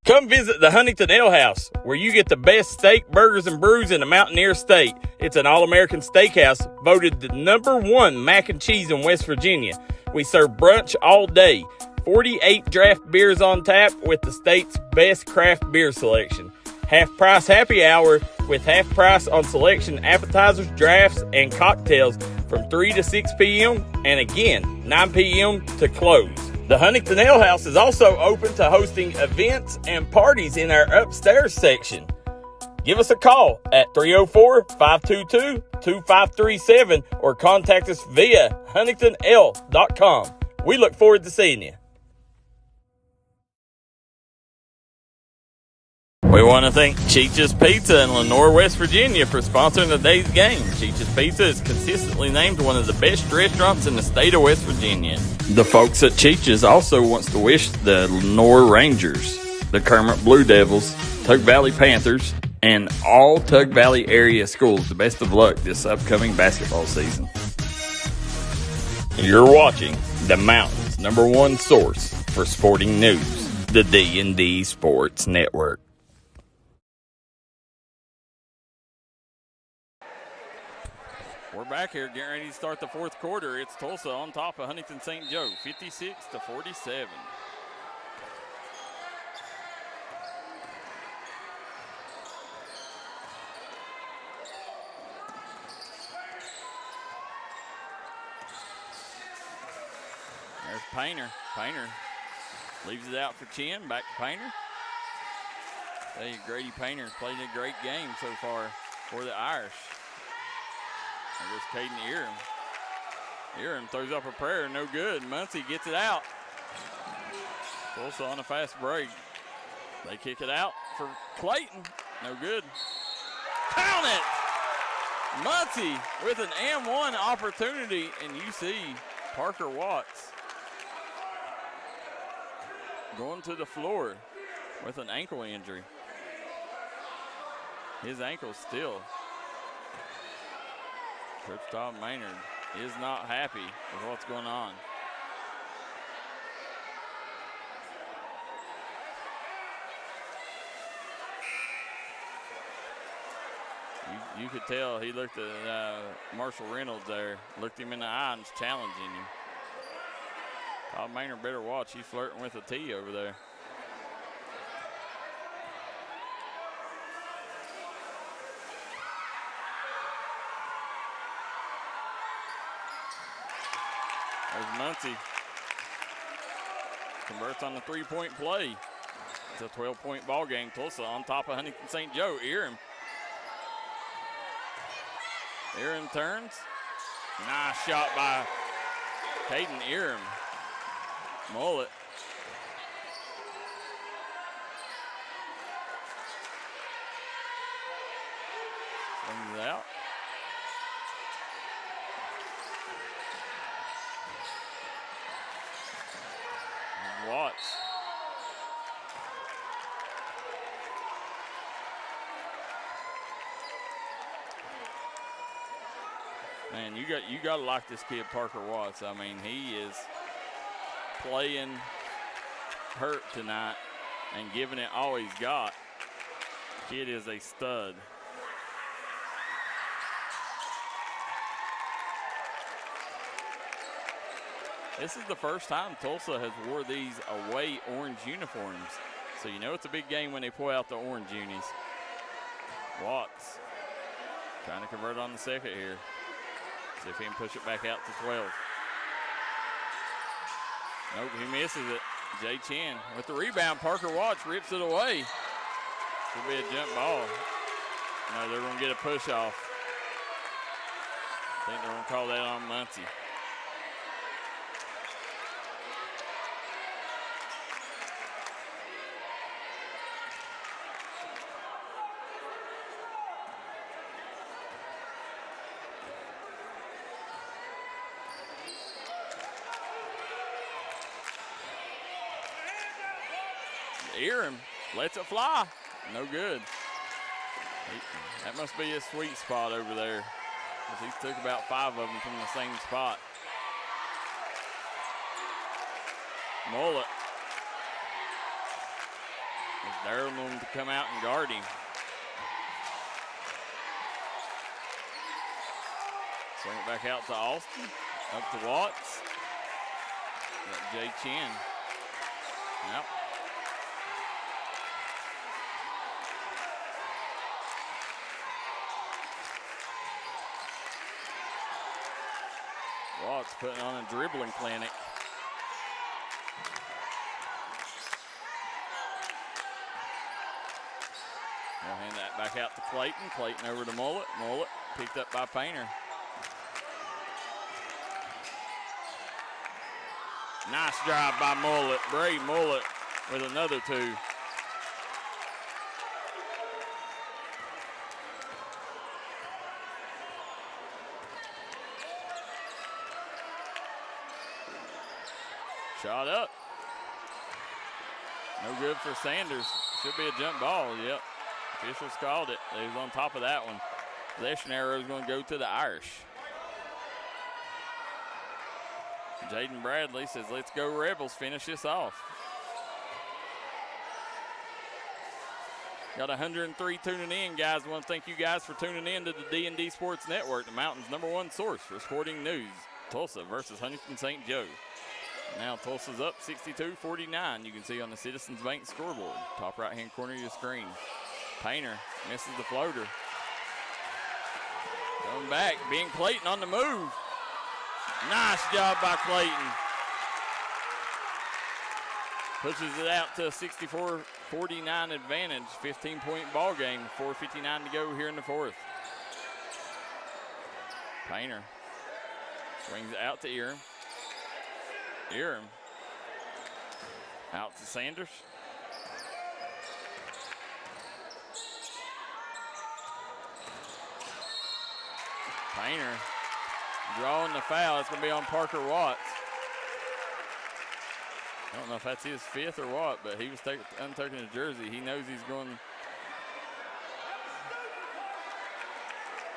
Come visit the Huntington Ale House, where you get the best steak, burgers, and brews in the Mountaineer State. It's an all-American steakhouse, voted the #1 mac and cheese in West Virginia. We serve brunch all day. 48 draft beers on tap with the state's best craft beer selection. Half-price happy hour with half price on selection appetizers, drafts, and cocktails from 3 to 6 p.m. and again, 9 p.m. to close. The Huntington Ale House is also open to hosting events and parties in our upstairs section. Give us a call at 304-522-2537 or contact us via huntingtonl.com. We look forward to seeing you. We want to thank Cheech's Pizza in Lenoir, West Virginia for sponsoring today's game. Cheech's Pizza is consistently named one of the best restaurants in the state of West Virginia. The folks at Cheech's also wants to wish the Lenoir Rangers, the Kermit Blue Devils, Tug Valley Panthers, and all Tug Valley area schools the best of luck this upcoming basketball season. You're watching the Mountain's #1 source for sporting news, the D&D Sports Network. We're back here getting ready to start the fourth quarter. It's Tulsa on top of Huntington St. Joe, 56-47. There's Painter. Painter leaves it out for Chin. Back to Painter. Hey, Grady Painter's played a great game so far for the Irish. There goes Caden Eram. Eram throws up a prayer, no good. Muncie gets it out. Tulsa on a fast break. They kick it out for Clayton. No good. Count it! Muncie with an M1 opportunity, and you see Parker Watts going to the floor with an ankle injury. His ankle's still. Coach Tom Maynard is not happy with what's going on. You could tell he looked at Marshall Reynolds there, looked him in the eye and was challenging him. Tom Maynard better watch. He's flirting with a T over there. There's Muncie. Converts on the three-point play. It's a 12-point ball game. Tulsa on top of Huntington St. Joe. Eram turns. Nice shot by Caden Eram. Mullet. Brings it out. Watts. Man, you got to like this kid, Parker Watts. I mean, he is playing hurt tonight and giving it all he's got. Kid is a stud. This is the first time Tulsa has wore these away orange uniforms. So you know it's a big game when they pull out the orange unis. Watts trying to convert on the second here. See if he can push it back out to 12. Nope, he misses it. Jay Chin with the rebound. Parker Watts rips it away. Could be a jump ball. No, they're going to get a push off. I think they're going to call that on Muncie. Earham lets it fly. No good. That must be his sweet spot over there, because he took about 5 of them from the same spot. Mullet. Daryl wanted to come out and guard him. Swing it back out to Austin. Up to Watts. Got Jay Chin. Yep. Watts putting on a dribbling clinic. We'll hand that back out to Clayton. Clayton over to Mullet. Mullet picked up by Painter. Nice drive by Mullet. Bray Mullet with another 2. Shot up. No good for Sanders. Should be a jump ball. Yep. Officials called it. They was on top of that one. Possession arrow is going to go to the Irish. Jaden Bradley says, let's go Rebels, finish this off. Got 103 tuning in, guys. I want to thank you guys for tuning in to the D&D Sports Network, the Mountain's #1 source for sporting news. Tulsa versus Huntington St. Joe. Now Tulsa's up 62-49. You can see on the Citizens Bank scoreboard, top right-hand corner of your screen. Painter misses the floater. Going back, Ben Clayton on the move. Nice job by Clayton. Pushes it out to a 64-49 advantage. 15-point ball game. 4:59 to go here in the 4th. Painter swings it out to Earham. Earham out to Sanders. Painter drawing the foul. It's going to be on Parker Watts. I don't know if that's his 5th or what, but he was untucking his jersey. He knows he's going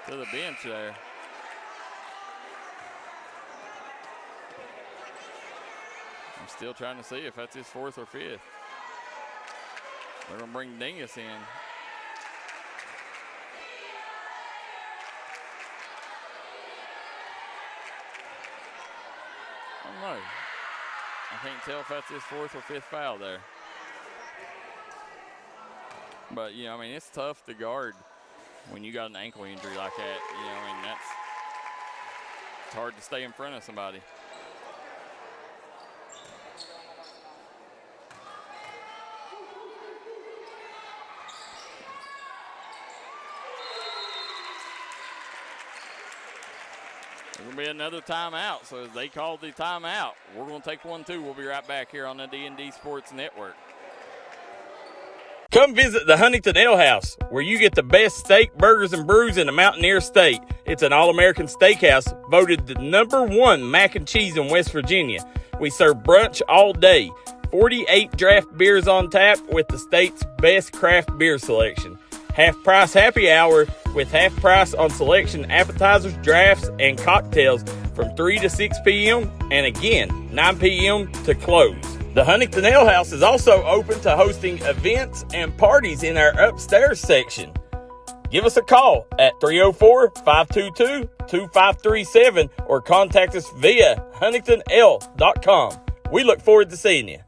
to the bench there. I'm still trying to see if that's his 4th or 5th. They're going to bring Dingus in. I don't know. I can't tell if that's his 4th or 5th foul there. But, you know, I mean, it's tough to guard when you got an ankle injury like that. You know, I mean, it's hard to stay in front of somebody. There's going to be another timeout. So as they called the timeout, we're going to take one too. We'll be right back here on the D&D Sports Network. Come visit the Huntington Ale House, where you get the best steak, burgers, and brews in the Mountaineer State. It's an all-American steakhouse, voted the #1 mac and cheese in West Virginia. We serve brunch all day. 48 draft beers on tap with the state's best craft beer selection. Half-price happy hour with half price on selection appetizers, drafts, and cocktails from 3 to 6 p.m. and again, 9 p.m. to close. The Huntington Ale House is also open to hosting events and parties in our upstairs section. Give us a call at 304-522-2537 or contact us via huntingtonl.com. We look forward to seeing you.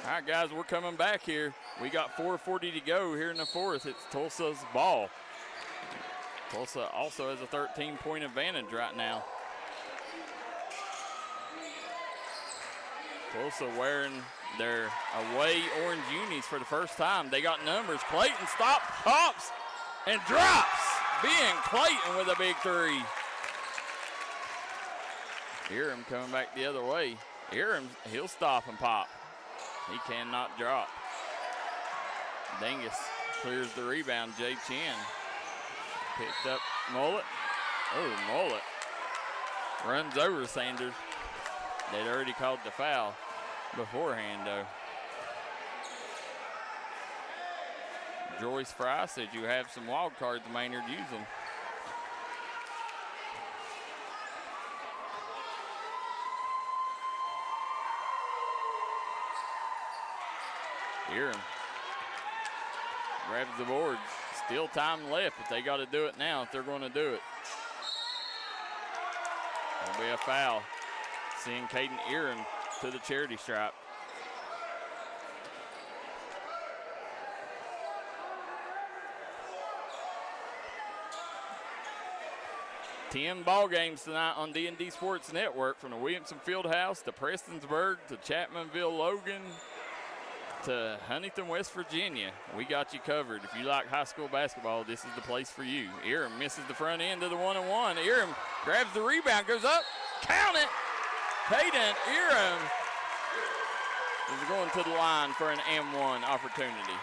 All right, guys, we're coming back here. We got 4:40 to go here in the fourth. It's Tulsa's ball. Tulsa also has a 13-point advantage right now. Tulsa wearing their away orange unis for the first time. They got numbers. Clayton stops, pops, and drops. Being Clayton with a big three. Eram coming back the other way. Eram, he'll stop and pop. He cannot drop. Dingus clears the rebound. Jay Chin picked up Mullet. Oh, Mullet runs over Sanders. They'd already called the foul beforehand, though. Joyce Fry said you have some wild cards, Maynard. Use them. Eram grabs the board. Still time left, but they got to do it now if they're going to do it. It'll be a foul. Seeing Caden Eram to the charity stripe. Ten ball games tonight on D&D Sports Network, from the Williamson Fieldhouse to Prestonsburg to Chapmanville Logan to Huntington, West Virginia. We got you covered. If you like high school basketball, this is the place for you. Eram misses the front end of the 1-on-1. Eram grabs the rebound, goes up, count it. Caden Eram is going to the line for an M1 opportunity.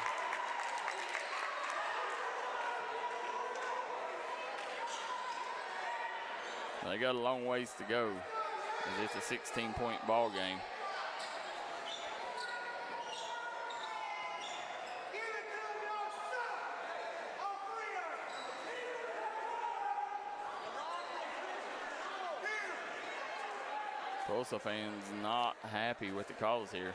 They got a long ways to go, as it's a 16-point ball game. Tulsa fans not happy with the calls here.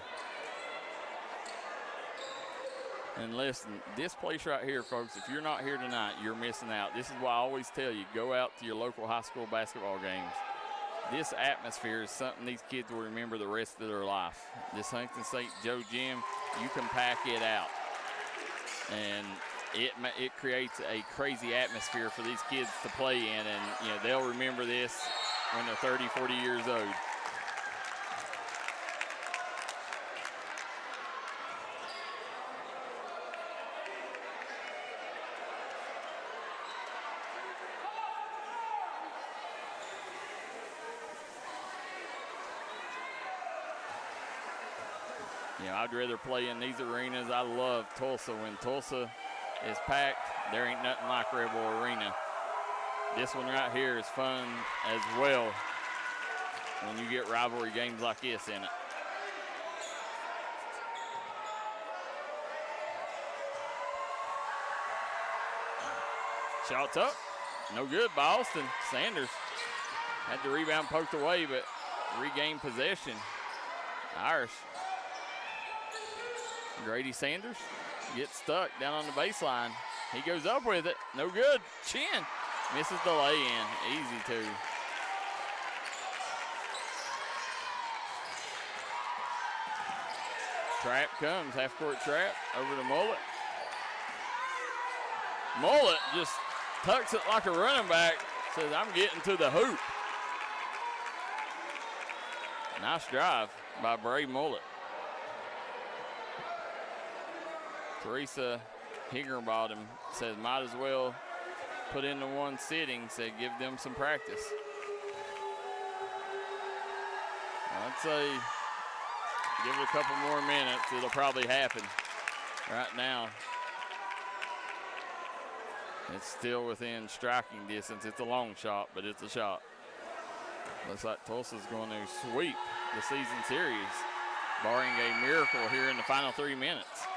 And listen, this place right here, folks, if you're not here tonight, you're missing out. This is why I always tell you, go out to your local high school basketball games. This atmosphere is something these kids will remember the rest of their life. This Huntington St.Joe gym, you can pack it out. And it creates a crazy atmosphere for these kids to play in, and you know they'll remember this when they're 30, 40 years old. You know, I'd rather play in these arenas. I love Tulsa. When Tulsa is packed, there ain't nothing like Rebel Arena. This one right here is fun as well when you get rivalry games like this in it. Shots up. No good by Austin. Sanders had the rebound poked away, but regained possession. Irish. Grady Sanders gets stuck down on the baseline. He goes up with it. No good. Chin misses the lay-in. Easy two. Trap comes. Half-court trap over to Mullet. Mullet just tucks it like a running back. Says, I'm getting to the hoop. Nice drive by Bray Mullet. Teresa Higginbottom says, might as well put into one sitting, said give them some practice. I'd say give it a couple more minutes, it'll probably happen. Right now, it's still within striking distance. It's a long shot, but it's a shot. Looks like Tulsa's going to sweep the season series, barring a miracle here in the final 3 minutes.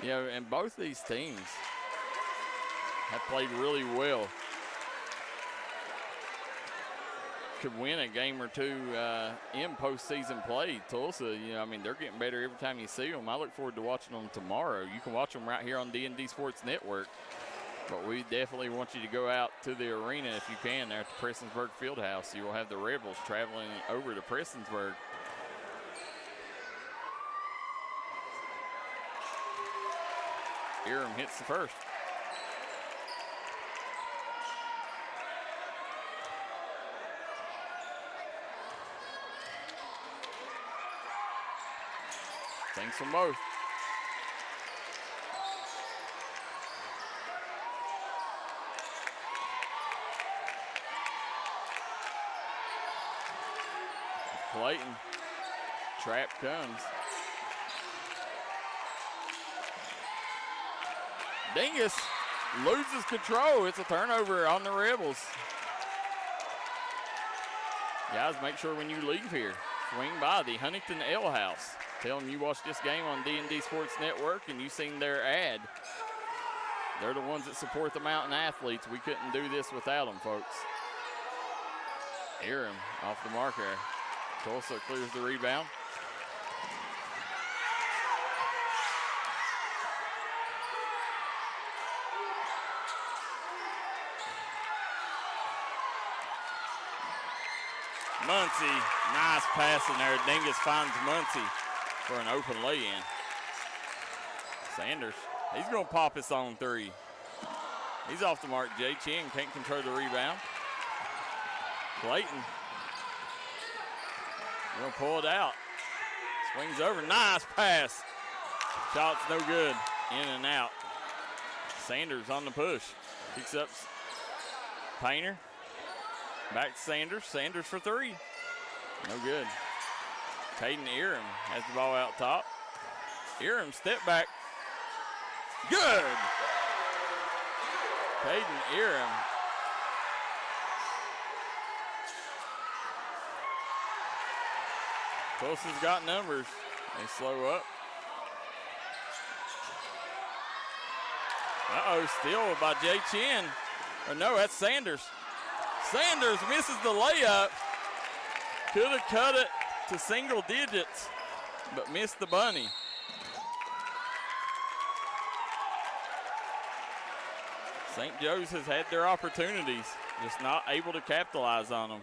You know, and both these teams have played really well. Could win a game or two in postseason play. Tulsa, you know, I mean, they're getting better every time you see them. I look forward to watching them tomorrow. You can watch them right here on D&D Sports Network. But we definitely want you to go out to the arena if you can there at the Prestonsburg Fieldhouse. You will have the Rebels traveling over to Prestonsburg Eram hits the first. Thanks from both. Clayton. Trap comes. Dingus loses control. It's a turnover on the Rebels. Guys, make sure when you leave here, swing by the Huntington Ale House. Tell them you watched this game on D&D Sports Network and you seen their ad. They're the ones that support the Mountain athletes. We couldn't do this without them, folks. Eram off the marker. Tolsia clears the rebound. Muncie, nice passing there. Dingus finds Muncie for an open lay-in. Sanders, he's going to pop us on three. He's off the mark. Jay Chin can't control the rebound. Clayton. Going to pull it out. Swings over. Nice pass. Shot's no good. In and out. Sanders on the push. Picks up Painter. Back to Sanders. Sanders for three. No good. Caden Eram has the ball out top. Eram step back. Good. Caden Eram. Tulsa's got numbers. They slow up. Uh-oh, steal by Jay Chin. Or no, that's Sanders. Sanders misses the layup. Could have cut it to single digits, but missed the bunny. St. Joe's has had their opportunities, just not able to capitalize on them.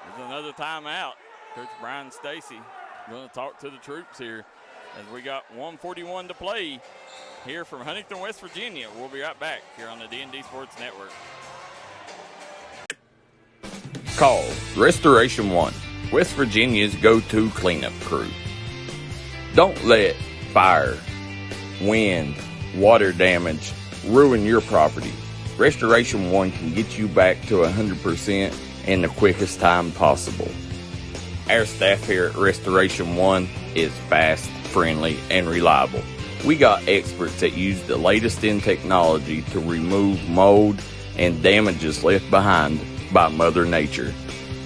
There's another timeout. Coach Brian Stacy going to talk to the troops here as we got 1:41 to play here from Huntington, West Virginia. We'll be right back here on the D&D Sports Network. Call Restoration One, West Virginia's go-to cleanup crew. Don't let fire, wind, water damage ruin your property. Restoration One can get you back to 100% in the quickest time possible. Our staff here at Restoration One is fast, friendly, and reliable. We got experts that use the latest in technology to remove mold and damages left behind by Mother Nature.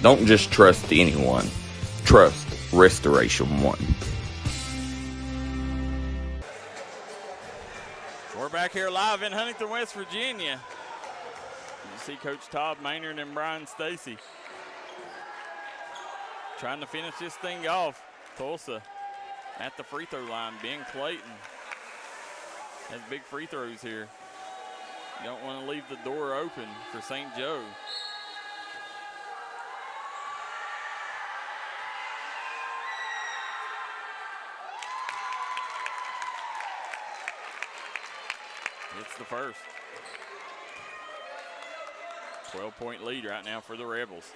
Don't just trust anyone. Trust Restoration One. We're back here live in Huntington, West Virginia. You see Coach Todd Maynard and Brian Stacy trying to finish this thing off. Tulsa at the free throw line. Ben Clayton has big free throws here. You don't want to leave the door open for St. Joe. It's the first. 12-point lead right now for the Rebels.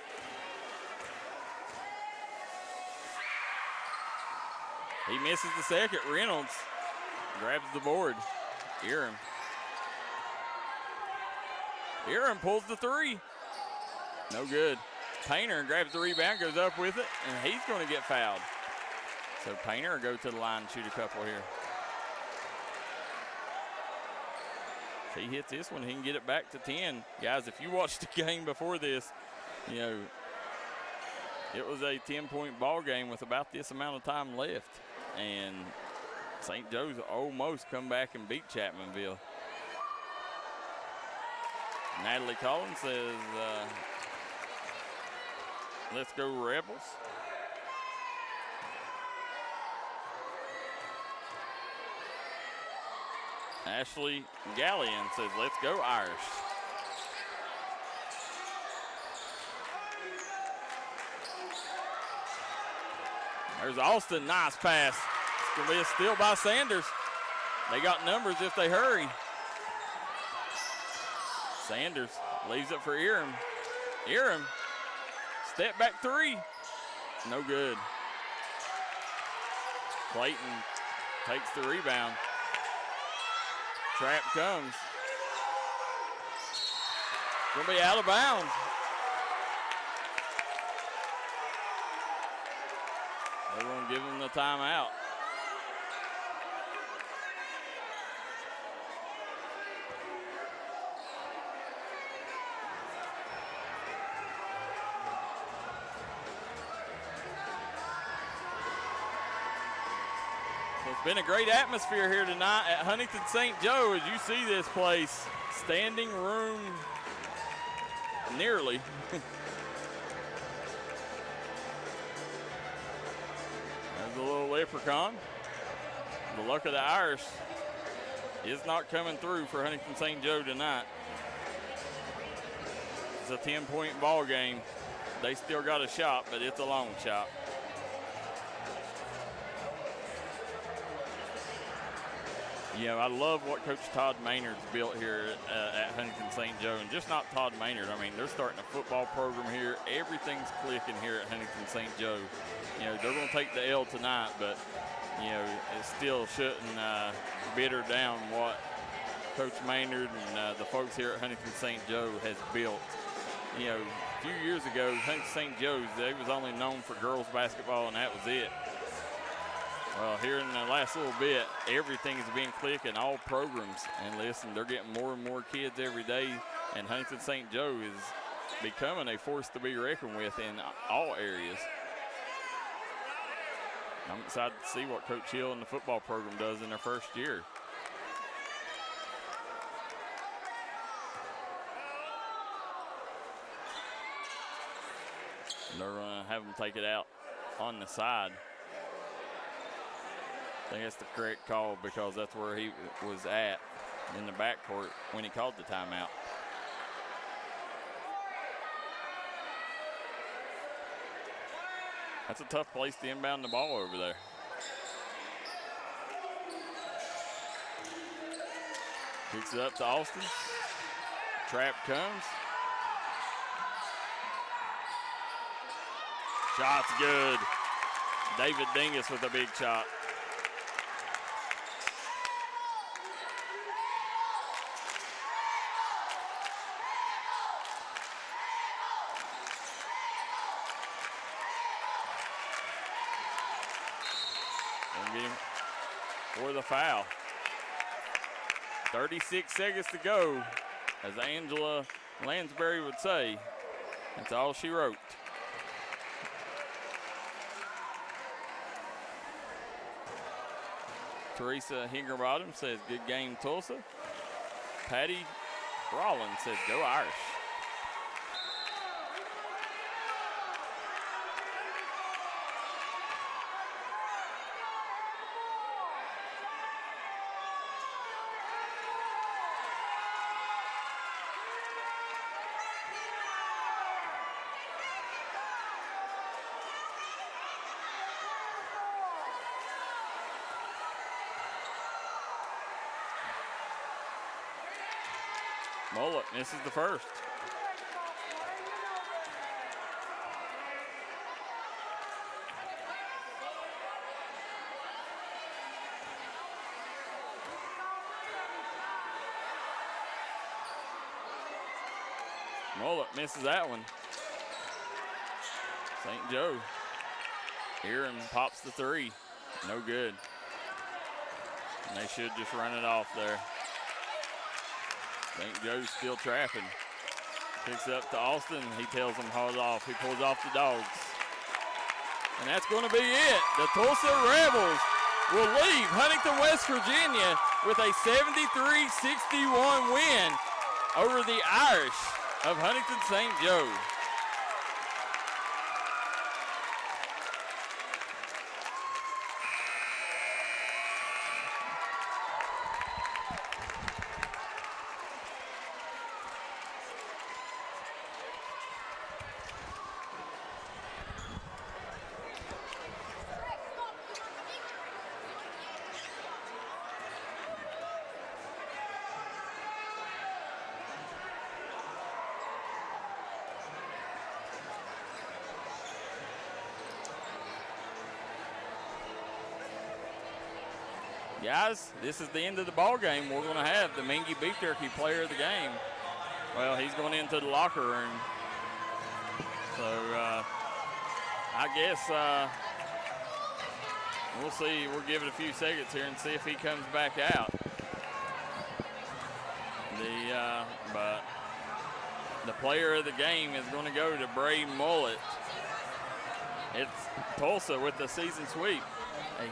He misses the second. Reynolds grabs the board. Eram. Eram pulls the three. No good. Painter grabs the rebound, goes up with it, and he's going to get fouled. So Painter will go to the line and shoot a couple here. If he hits this one, he can get it back to 10. Guys, if you watched the game before this, you know, it was a 10-point ball game with about this amount of time left. And St. Joe's almost come back and beat Chapmanville. Natalie Collins says, let's go Rebels. Ashley Gallion says, let's go Irish. There's Austin, nice pass. It's going to be a steal by Sanders. They got numbers if they hurry. Sanders leaves it for Eram. Eram, step back three. No good. Clayton takes the rebound. Trap comes. Gonna be out of bounds. They're gonna give him the timeout. It's been a great atmosphere here tonight at Huntington St. Joe as you see this place. Standing room nearly. There's a little leprechaun. The luck of the Irish is not coming through for Huntington St. Joe tonight. It's a 10-point ball game. They still got a shot, but it's a long shot. You know, I love what Coach Todd Maynard's built here at Huntington St. Joe, and just not Todd Maynard. I mean, they're starting a football program here. Everything's clicking here at Huntington St. Joe. You know, they're going to take the L tonight, but, you know, it still shouldn't bitter down what Coach Maynard and the folks here at Huntington St. Joe has built. You know, a few years ago, Huntington St. Joe's, they was only known for girls basketball, and that was it. Well, here in the last little bit, everything is being clicking, all programs. And listen, they're getting more and more kids every day, and Huntington St. Joe is becoming a force to be reckoned with in all areas. I'm excited to see what Coach Hill and the football program does in their first year. They're going to have them take it out on the side. I think that's the correct call because that's where he was at in the backcourt when he called the timeout. That's a tough place to inbound the ball over there. Kicks it up to Austin. Trap comes. Shot's good. David Dingus with a big shot. For the foul. 36 seconds to go. As Angela Lansbury would say, that's all she wrote. Teresa Hingerbottom says, good game, Tulsa. Patty Rollins says, go Irish. Mullet misses the first. Mullet misses that one. St. Joe. Aaron pops the three. No good. And they should just run it off there. St. Joe's still trapping. Kicks up to Austin. He tells them hold off. He pulls off the dogs. And that's going to be it. The Tulsa Rebels will leave Huntington, West Virginia with a 73-61 win over the Irish of Huntington St. Joe. Guys, this is the end of the ball game. We're going to have the Mingy Beef Jerky player of the game. Well, he's going into the locker room. So I guess we'll see. We'll give it a few seconds here and see if he comes back out. But the player of the game is going to go to Bray Mullet. It's Tulsa with the season sweep. Hey.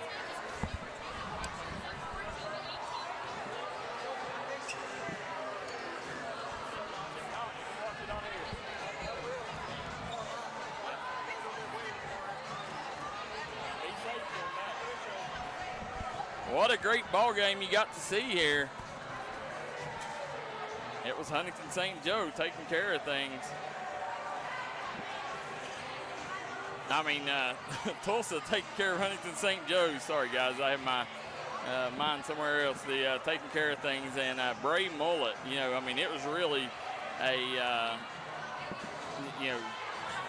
What a great ball game you got to see here. It was Huntington St. Joe taking care of things. I mean, Tulsa taking care of Huntington St. Joe. Sorry, guys, I have my mind somewhere else. The taking care of things. And Bray Mullet, I mean, it was really a,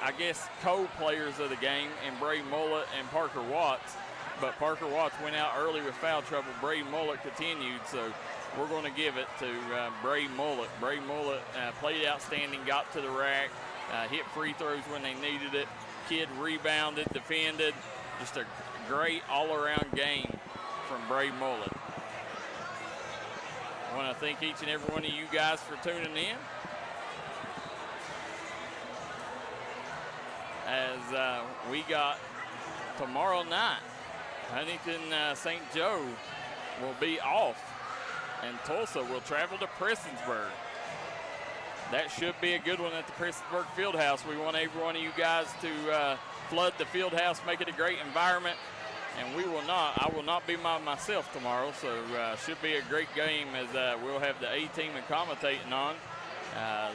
I guess co-players of the game, and Bray Mullet and Parker Watts. But Parker Watts went out early with foul trouble. Bray Mullet continued, so we're going to give it to Bray Mullet. Bray Mullet played outstanding, got to the rack, hit free throws when they needed it. Kid rebounded, defended. Just a great all-around game from Bray Mullet. I want to thank each and every one of you guys for tuning in. As we got tomorrow night, Huntington St. Joe will be off, and Tulsa will travel to Prestonsburg. That should be a good one at the Prestonsburg Fieldhouse. We want every one of you guys to flood the Fieldhouse, make it a great environment, and we will not. I will not be by myself tomorrow, so should be a great game as we'll have the A-team and commentating on.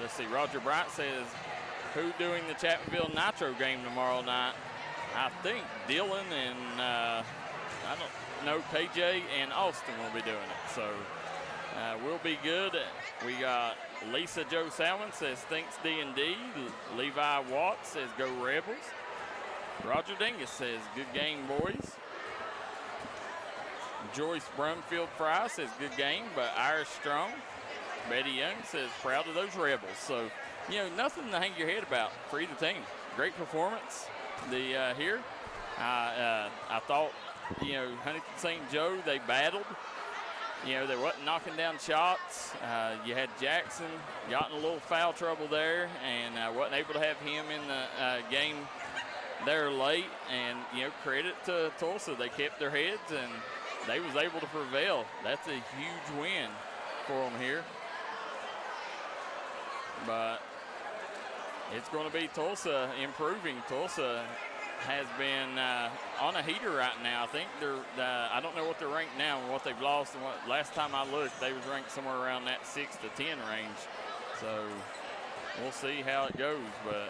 Let's see, Roger Bryant says, who doing the Chapmanville Nitro game tomorrow night? I think Dylan and I don't know, KJ and Austin will be doing it. So we'll be good. We got Lisa Joe Salmon says, thanks D&D. Levi Watts says, go Rebels. Roger Dingus says, good game, boys. Joyce Brumfield Fry says, good game, but Irish strong. Betty Young says, proud of those Rebels. So, nothing to hang your head about for either team. Great performance here. I thought, Huntington St. Joe, they battled. They wasn't knocking down shots. You had Jackson got in a little foul trouble there and wasn't able to have him in the game there late. And, credit to Tulsa. They kept their heads and they was able to prevail. That's a huge win for them here. But it's going to be Tulsa improving. Tulsa has been on a heater right now. I think they're, I don't know what they're ranked now and what they've lost. And last time I looked, they was ranked somewhere around that 6 to 10 range. So we'll see how it goes. But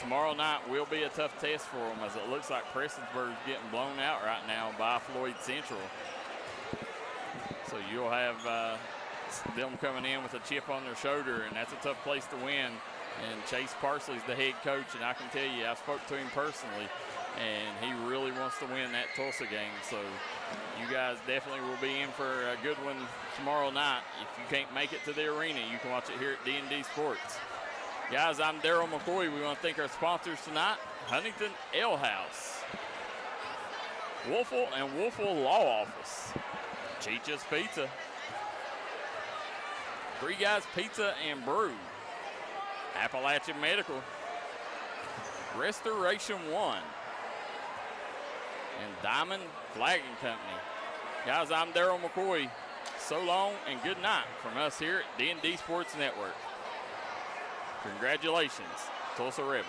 tomorrow night will be a tough test for them, as it looks like Prestonsburg's getting blown out right now by Floyd Central. So you'll have them coming in with a chip on their shoulder, and that's a tough place to win. And Chase Parsley's the head coach, and I can tell you, I spoke to him personally, and he really wants to win that Tulsa game. So you guys definitely will be in for a good one tomorrow night. If you can't make it to the arena, you can watch it here at D&D Sports. Guys, I'm Daryl McCoy. We want to thank our sponsors tonight, Huntington Ale House, Wolfel and Wolfel Law Office, Cheech's Pizza, Three Guys Pizza and Brew, Appalachian Medical, Restoration One, and Diamond Flagging Company. Guys, I'm Daryl McCoy. So long and good night from us here at D&D Sports Network. Congratulations, Tulsa Rebels.